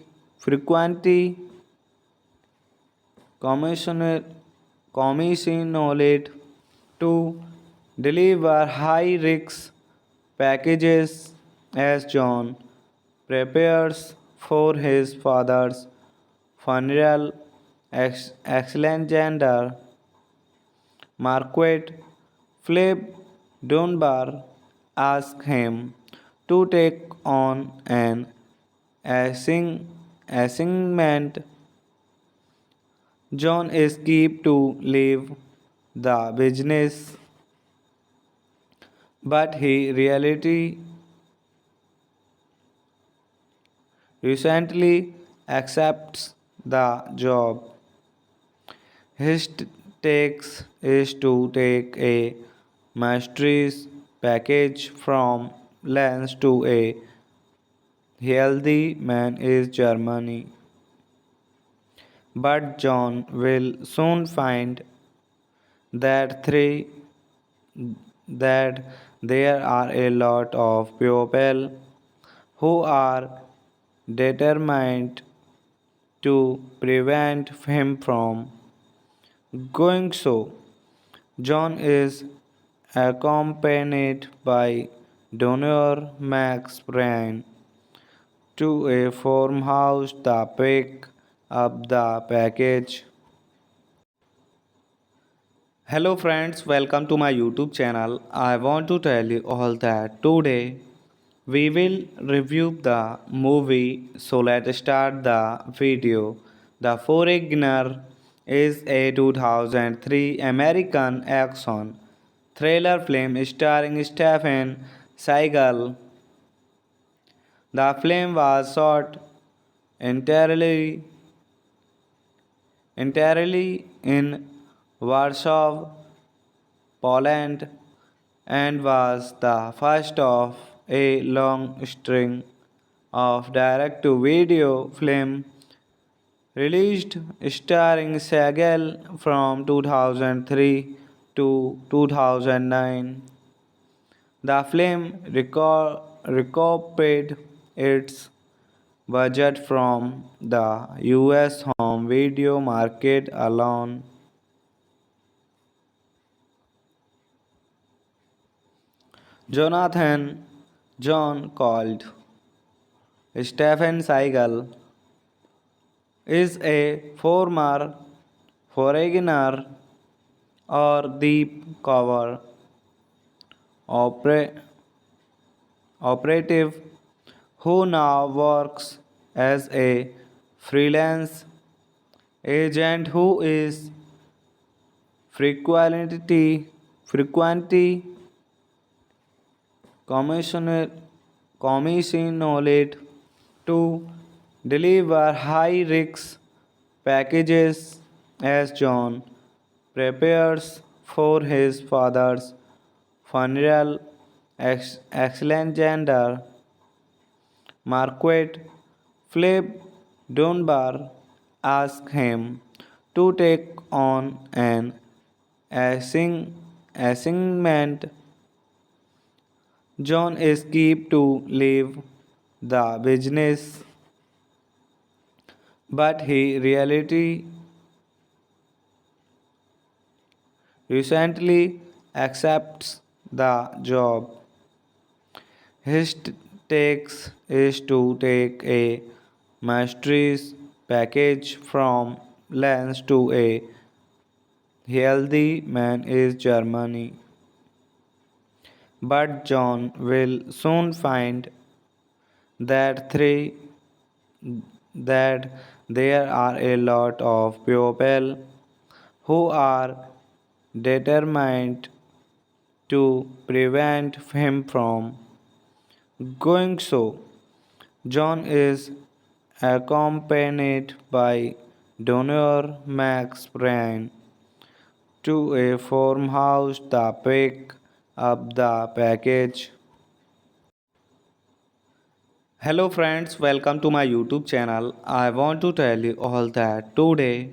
commissioner, commissioned to deliver high-risk packages as John prepares for his father's funeral. Alexander Marquette Philip Dunbar asks him to take on an assignment. John escaped to leave the business, but he reality recently accepts the job. His takes is to take a master's package from Lens to a healthy man in Germany. But John will soon find that three that there are a lot of people who are determined to prevent him from going so. John is accompanied by Donor Max Bryan to a farmhouse to pick up the package. Hello friends, welcome to my YouTube channel. I want to tell you all that today we will review the movie. So let's start the video. The Foreigner is a 2003 American action thriller film starring Stephen Seagal. The film was shot entirely entirely in Warsaw, Poland, and was the first of a long string of direct-to-video film released starring Seagal from 2003 to 2009. The film recouped its budget from the US home video market alone. Jonathan John called Stephen Seagal is a former foreigner or deep cover opera- operative who now works as a freelance agent who is frequently commissioner commissioned to deliver high-risk packages as John prepares for his father's funeral. Alexander Marquette Philip Dunbar asked him to take on an assignment. John escaped to leave the business, but he reality recently accepts the job. His takes is to take a master's package from Lens to a healthy man is Germany. But John will soon find that three that there are a lot of people who are determined to prevent him from going so. John is accompanied by Donor Max Bryan to a farmhouse to pick up the package. Hello friends, welcome to my YouTube channel. I want to tell you all that today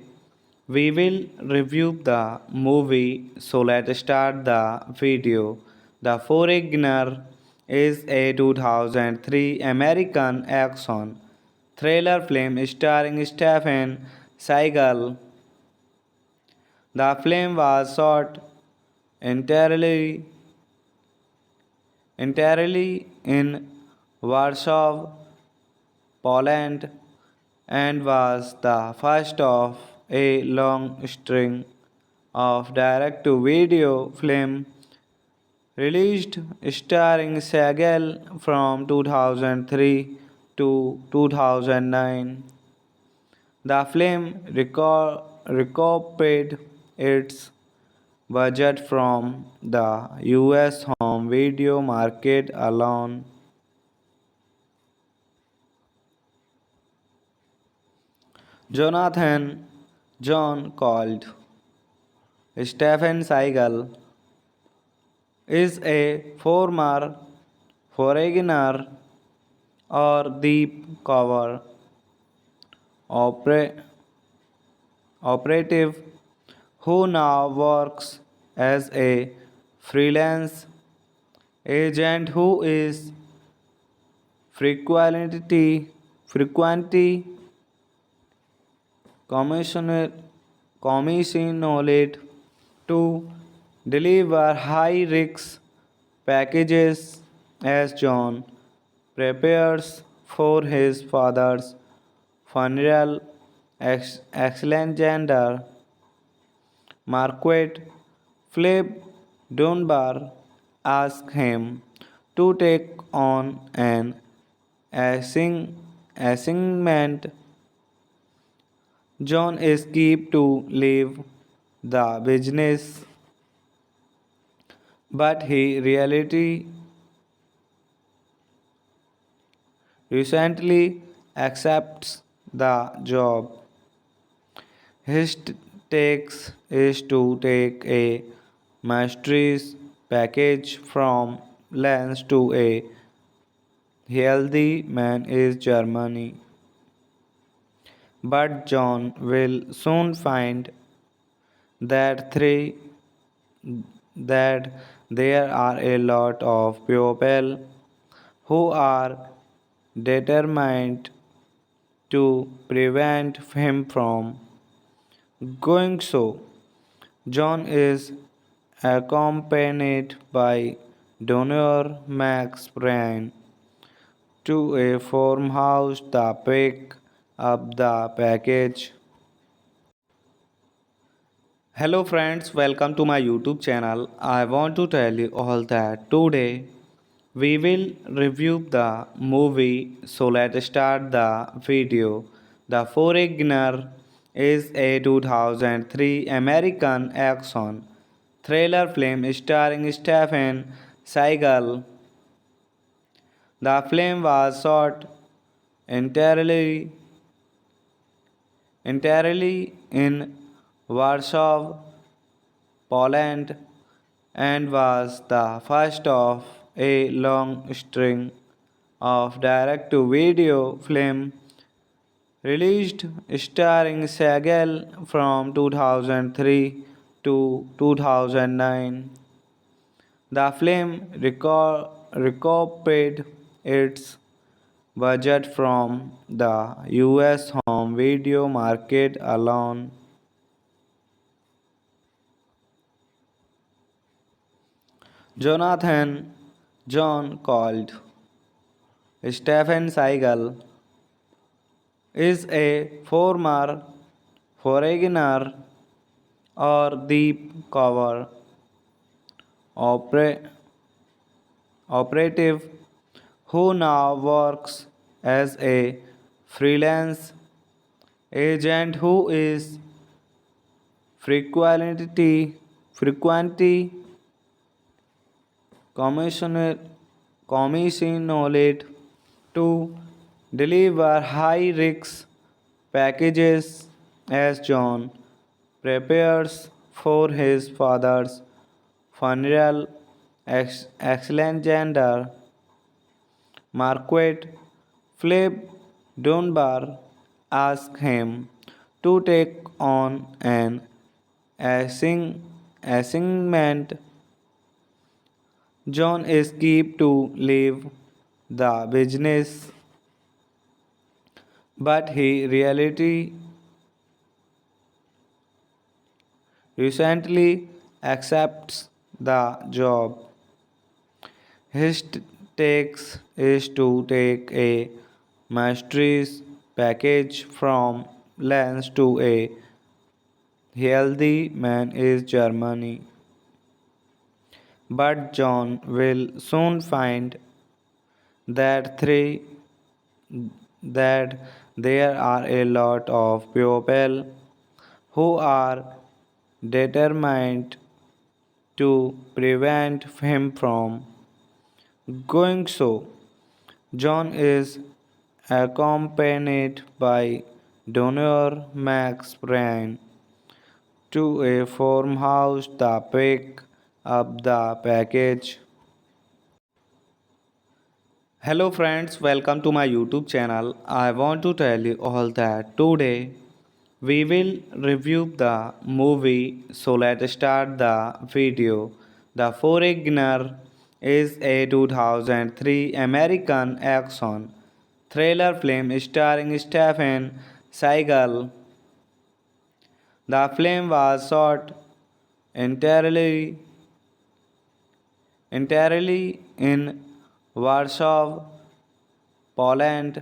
we will review the movie. So let's start the video. The Foreigner is a 2003 American action thriller film starring Stephen Seagal. The film was shot entirely entirely in Warsaw, Poland, and was the first of a long string of direct to video film released starring Seagal from 2003 to 2009. The film recouped its budget from the US home video market alone. Jonathan John called Stephen Seagal is a former foreigner or deep cover opera- operative who now works as a freelance agent who is frequently commissioner, commissioned to deliver high risk packages as John prepares for his father's funeral. Alexander Marquette Philip Dunbar asked him to take on an assignment. John escaped to leave the business, but he reality recently accepts the job. His takes is to take a master's package from Lens to a healthy man is Germany. But John will soon find that three that there are a lot of people who are determined to prevent him from going so. John is accompanied by Donor Max Bryan to a farmhouse to pick up the package. Hello friends, welcome to my YouTube channel. I want to tell you all that today we will review the movie. So let's start the video. The Foreigner is a 2003 American action thriller film starring Stephen Seagal. The film was shot entirely entirely in Warsaw, Poland, and was the first of a long string of direct to video film released starring Segal from 2003 to 2009. The film recouped its budget from the US home video market alone. Jonathan John called Stephen Seagal is a former foreigner or deep cover opera- operative who now works as a freelance agent who is frequently commissioner commissioned to deliver high risk packages as John prepares for his father's funeral. Alexander Marquette Philip Dunbar asked him to take on an assignment. John escaped to leave the business, but he reality recently accepts the job. His takes is to take a master's package from Lens to a healthy man is Germany. But John will soon find that three that there are a lot of people who are determined to prevent him from going so. John is accompanied by donor Max Bryan to a farmhouse to pick up the package. Hello friends, welcome to my YouTube channel. I want to tell you all that today we will review the movie. So let's start the video. The Foreigner is a 2003 American action thriller film starring Stephen Seagal. The film was shot entirely entirely in Warsaw, Poland,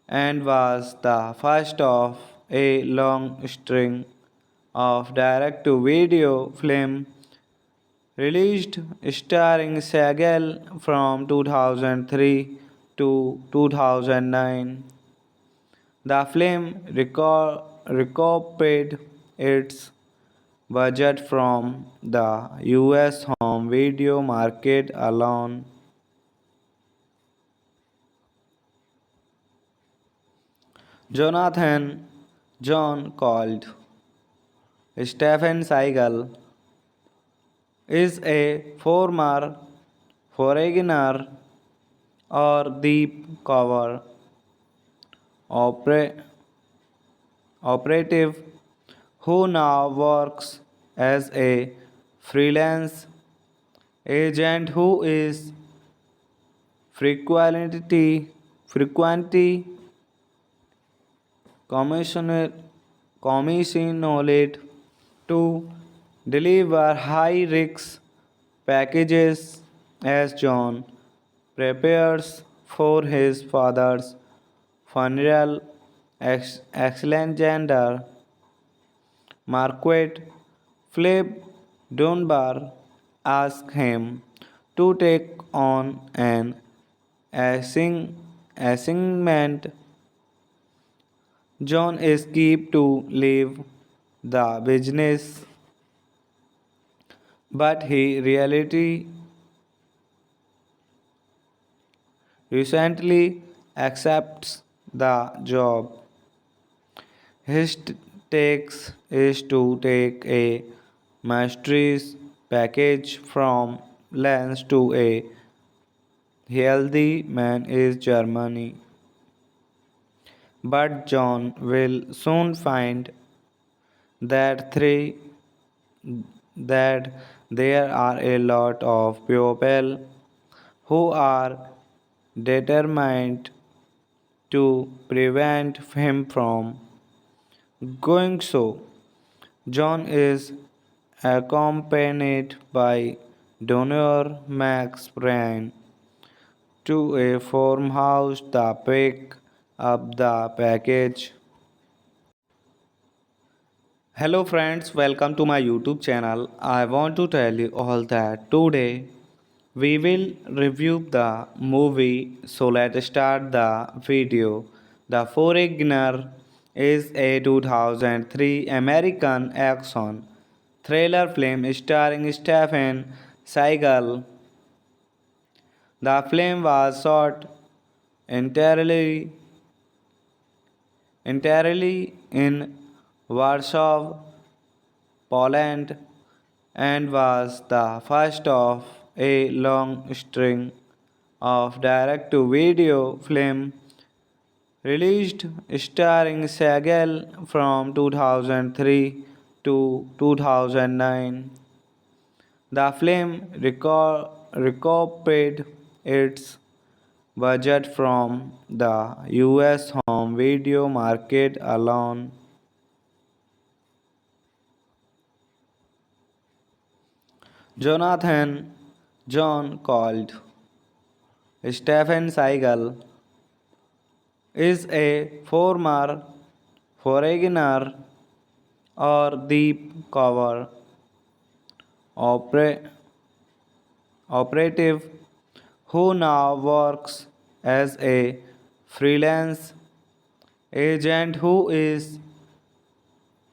and was the first of a long string of direct to video film released starring Seagal from 2003 to 2009. The film recouped its budget from the US home video market alone. Jonathan John called Stephen Seagal is a former foreigner or deep cover opera- operative who now works as a freelance agent who is frequently commissioner commissioned to deliver high risk packages as John prepares for his father's funeral. Alexander Marquette Philip Dunbar asked him to take on an assignment. John escaped to leave the business, but he reality recently accepts the job. His takes is to take a master's package from Lens to a healthy man is Germany. But John will soon find that three that there are a lot of people who are determined to prevent him from going so. John is accompanied by Donor Max Bryan to a farmhouse to pick up the package. Hello friends, welcome to my YouTube channel. I want to tell you all that today we will review the movie. So let's start the video. The Foreigner is a 2003 American action thriller film starring Stephen Seagal. The film was shot entirely entirely in Warsaw, Poland, and was the first of a long string of direct to video film released starring Seagal from 2003 to 2009. The film recouped its budget from the US home video market alone. Jonathan John called Stephen Seagal is a former foreigner or deep cover opera- operative who now works as a freelance agent who is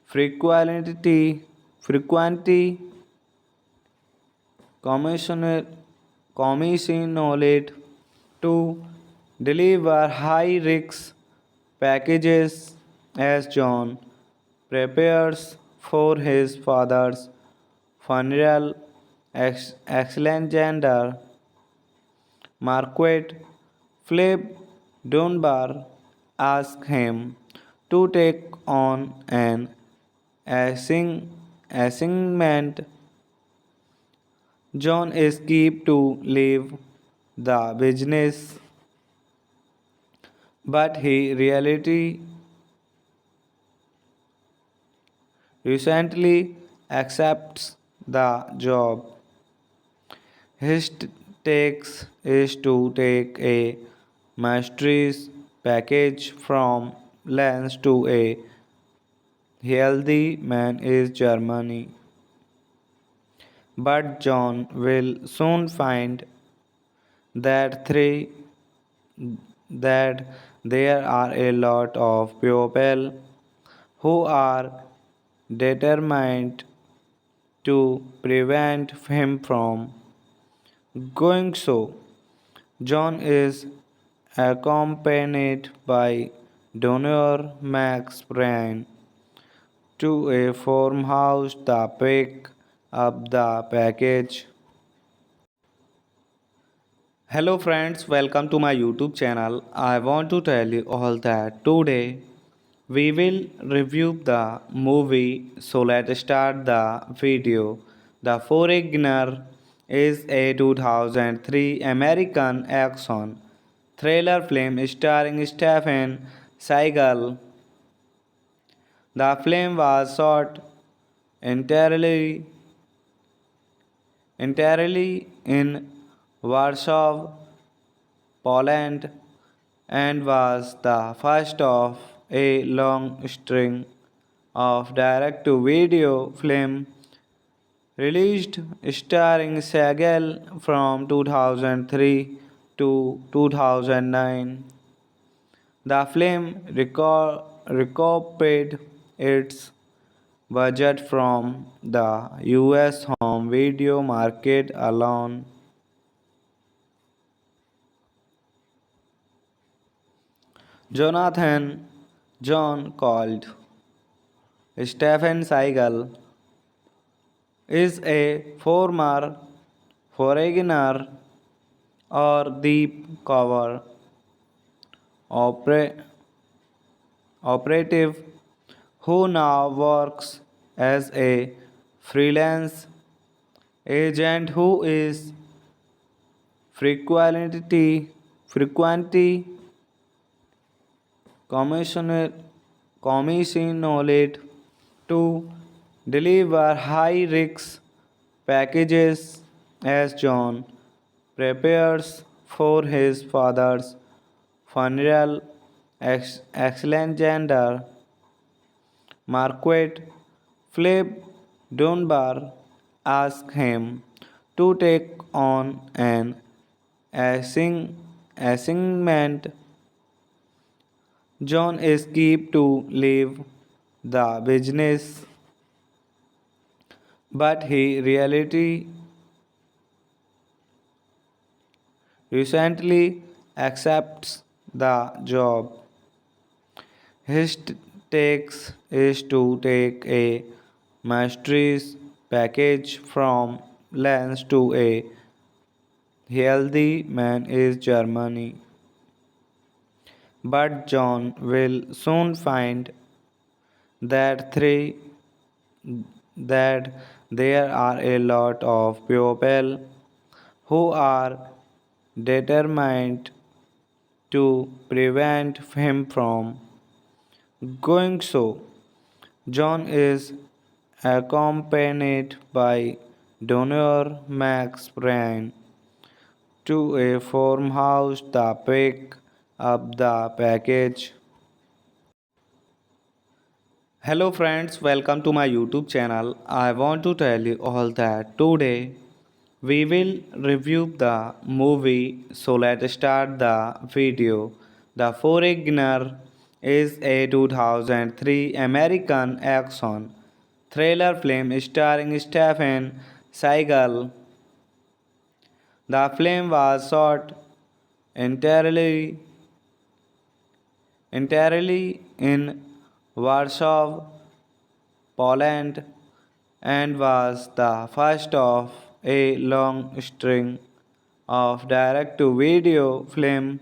frequently commissioner, commissioned to deliver high risk packages as John prepares for his father's funeral. Alexander Marquette Philip Dunbar asks him to take on an assignment. John escaped to leave the business, but he reality recently accepts the job. His takes is to take a master's package from Lens to a healthy man is Germany. But John will soon find that three that there are a lot of people who are determined to prevent him from going so. John is accompanied by Donor Max Bryan to a farmhouse to pick up the package. Hello friends, welcome to my YouTube channel. I want to tell you all that today we will review the movie. So let's start the video. The Foreigner is a 2003 American action thriller film starring Stephen Seagal. The film was shot entirely entirely in Warsaw, Poland, and was the first of a long string of direct to video film released starring Seagal from 2003 to 2009. The film recouped its budget from the US home video market alone. Jonathan John called Stephen Seagal is a former foreigner or Deep Cover opera- operative who now works as a freelance agent who is frequently commissioner, commissioned to deliver high risk packages as John prepares for his father's funeral. Alexander Marquette Philip Dunbar asked him to take on an assignment. John escaped to leave the business, but he reality recently accepts the job. His takes is to take a master's package from Lens to a healthy man is Germany. But John will soon find that three that there are a lot of people who are determined to prevent him from going so. John is accompanied by donor Max Bryan to a farmhouse to pick up the package. Hello friends, welcome to my YouTube channel. I want to tell you all that today we will review the movie. So let's start the video. The Foreigner is a 2003 American action thriller film starring Stephen Seagal. The film was shot entirely entirely in Warsaw, Poland, and was the first of a long string of direct to video film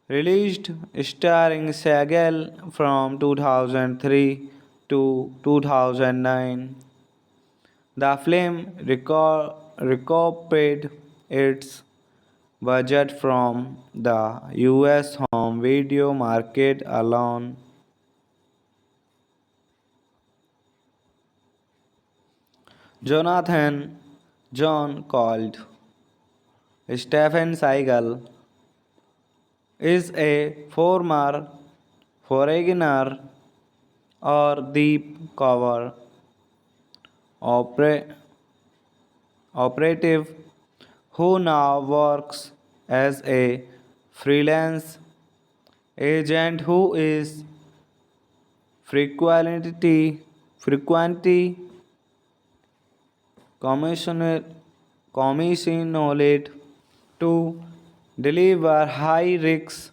released starring Seagal from 2003 to 2009. The film recouped its budget from the US home video market alone. Jonathan John called Stephen Seagal is a former foreigner or deep cover opera- operative who now works as a freelance agent who is frequently commissioner, commissioned to deliver high risk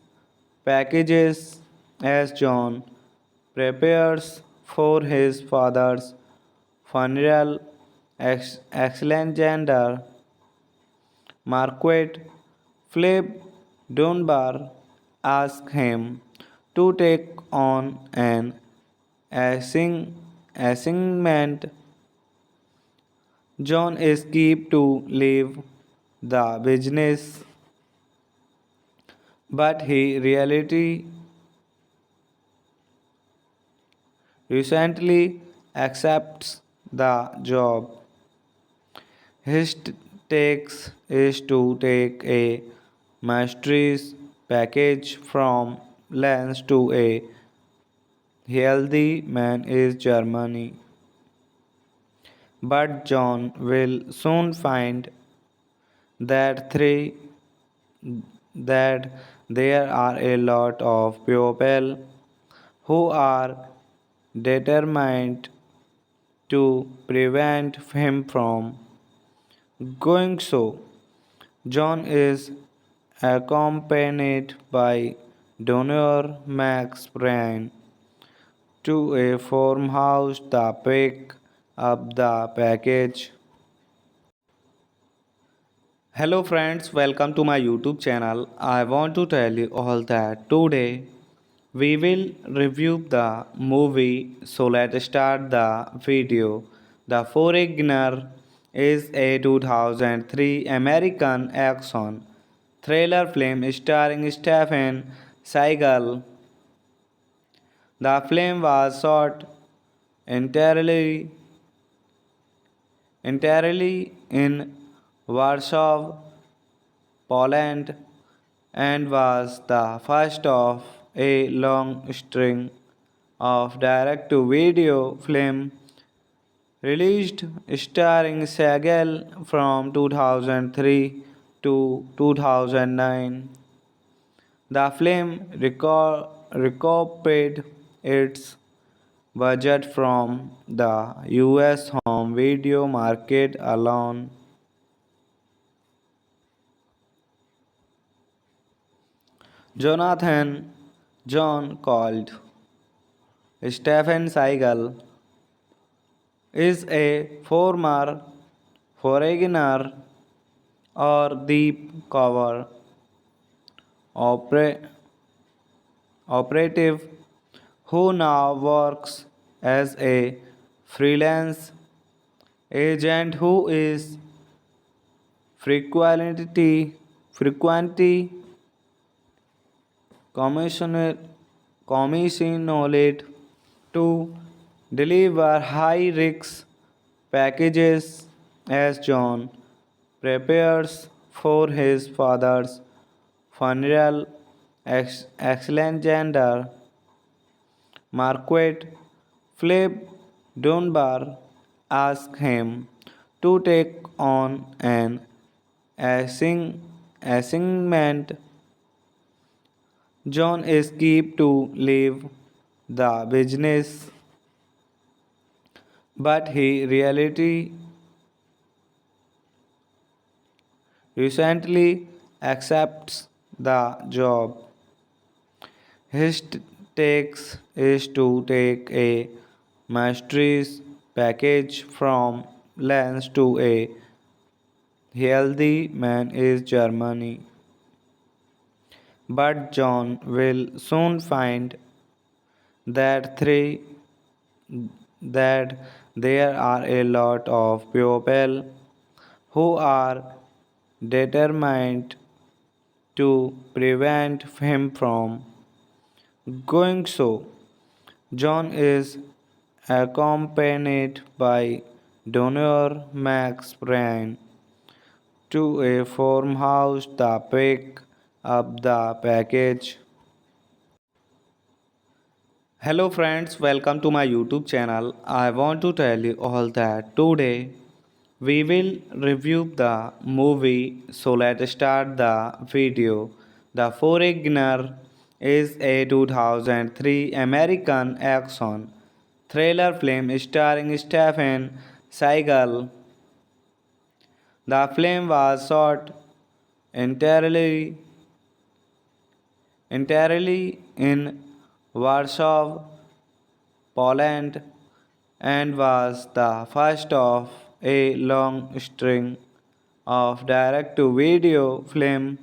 packages as John prepares for his father's funeral. Alexander Marquette Philip Dunbar asked him to take on an assignment. John escaped to leave the business, but he reality recently accepts the job. His takes is to take a master's package from Lens to a healthy man is Germany. But John will soon find that three that there are a lot of people who are determined to prevent him from going so. John is accompanied by donor Max Bryan to a farmhouse to pick up the package. Hello friends, welcome to my YouTube channel. I want to tell you all that today we will review the movie. So let's start the video. The Foreigner is a 2003 American action thriller film starring Stephen Seagal. The film was shot entirely entirely in Warsaw, Poland, and was the first of a long string of direct to video film released starring Seagal from 2003 to 2009. The film recouped its budget from the US home video market alone. Jonathan John called Stephen Seagal is a former foreigner or deep cover opera- operative who now works as a freelance agent who is frequently commissioner- commissioned to deliver high risk packages as John prepares for his father's funeral. Alexander Marquette Philip Dunbar asked him to take on an assignment. John escaped to leave the business, but he reality recently accepts the job. His takes is to take a master's package from Lens to a healthy man is Germany. But John will soon find that three that there are a lot of people who are determined to prevent him from going so. John is accompanied by donor Max Bryan to a farmhouse to pick up the package. Hello friends, welcome to my YouTube channel. I want to tell you all that today we will review the movie. So let's start the video. The Foreigner is a 2003 American action thriller film starring Stephen Seagal. The film was shot entirely entirely in Warsaw, Poland, and was the first of a long string of direct to video film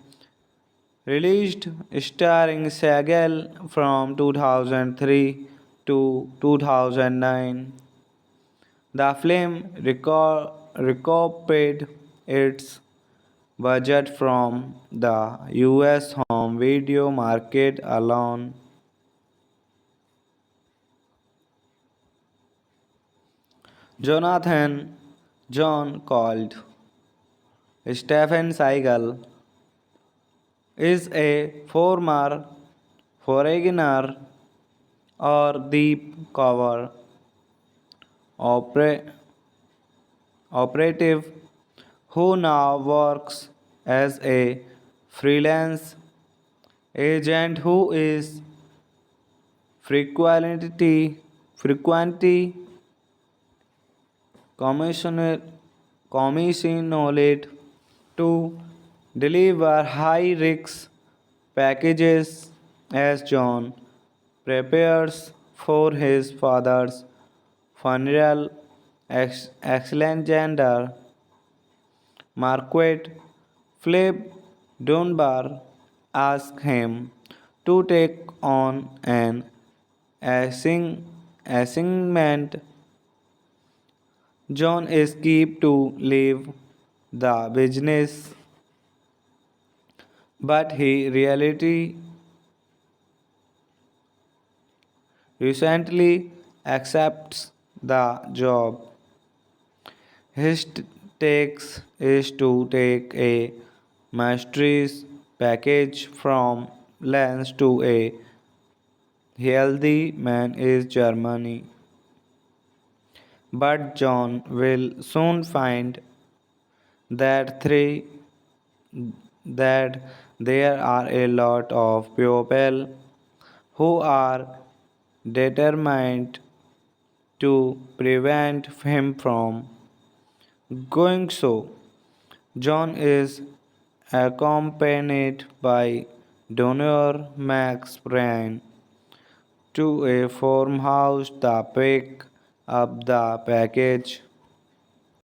released starring Seagal from 2003 to 2009. The film recouped its budget from the US home video market alone. Jonathan John called Stephen Seagal is a former foreigner or deep cover opera- operative who now works as a freelance agent who is frequently commissioner- commissioned to deliver high risk packages as John prepares for his father's funeral. Alexander Marquette Philip Dunbar asked him to take on an assignment. John escaped to leave the business, but he reality recently accepts the job. His takes is to take a master's package from Lens to a healthy man in Germany. But John will soon find that three that there are a lot of people who are determined to prevent him from going so. John is accompanied by Donor Max Bryan to a farmhouse to pick up the package.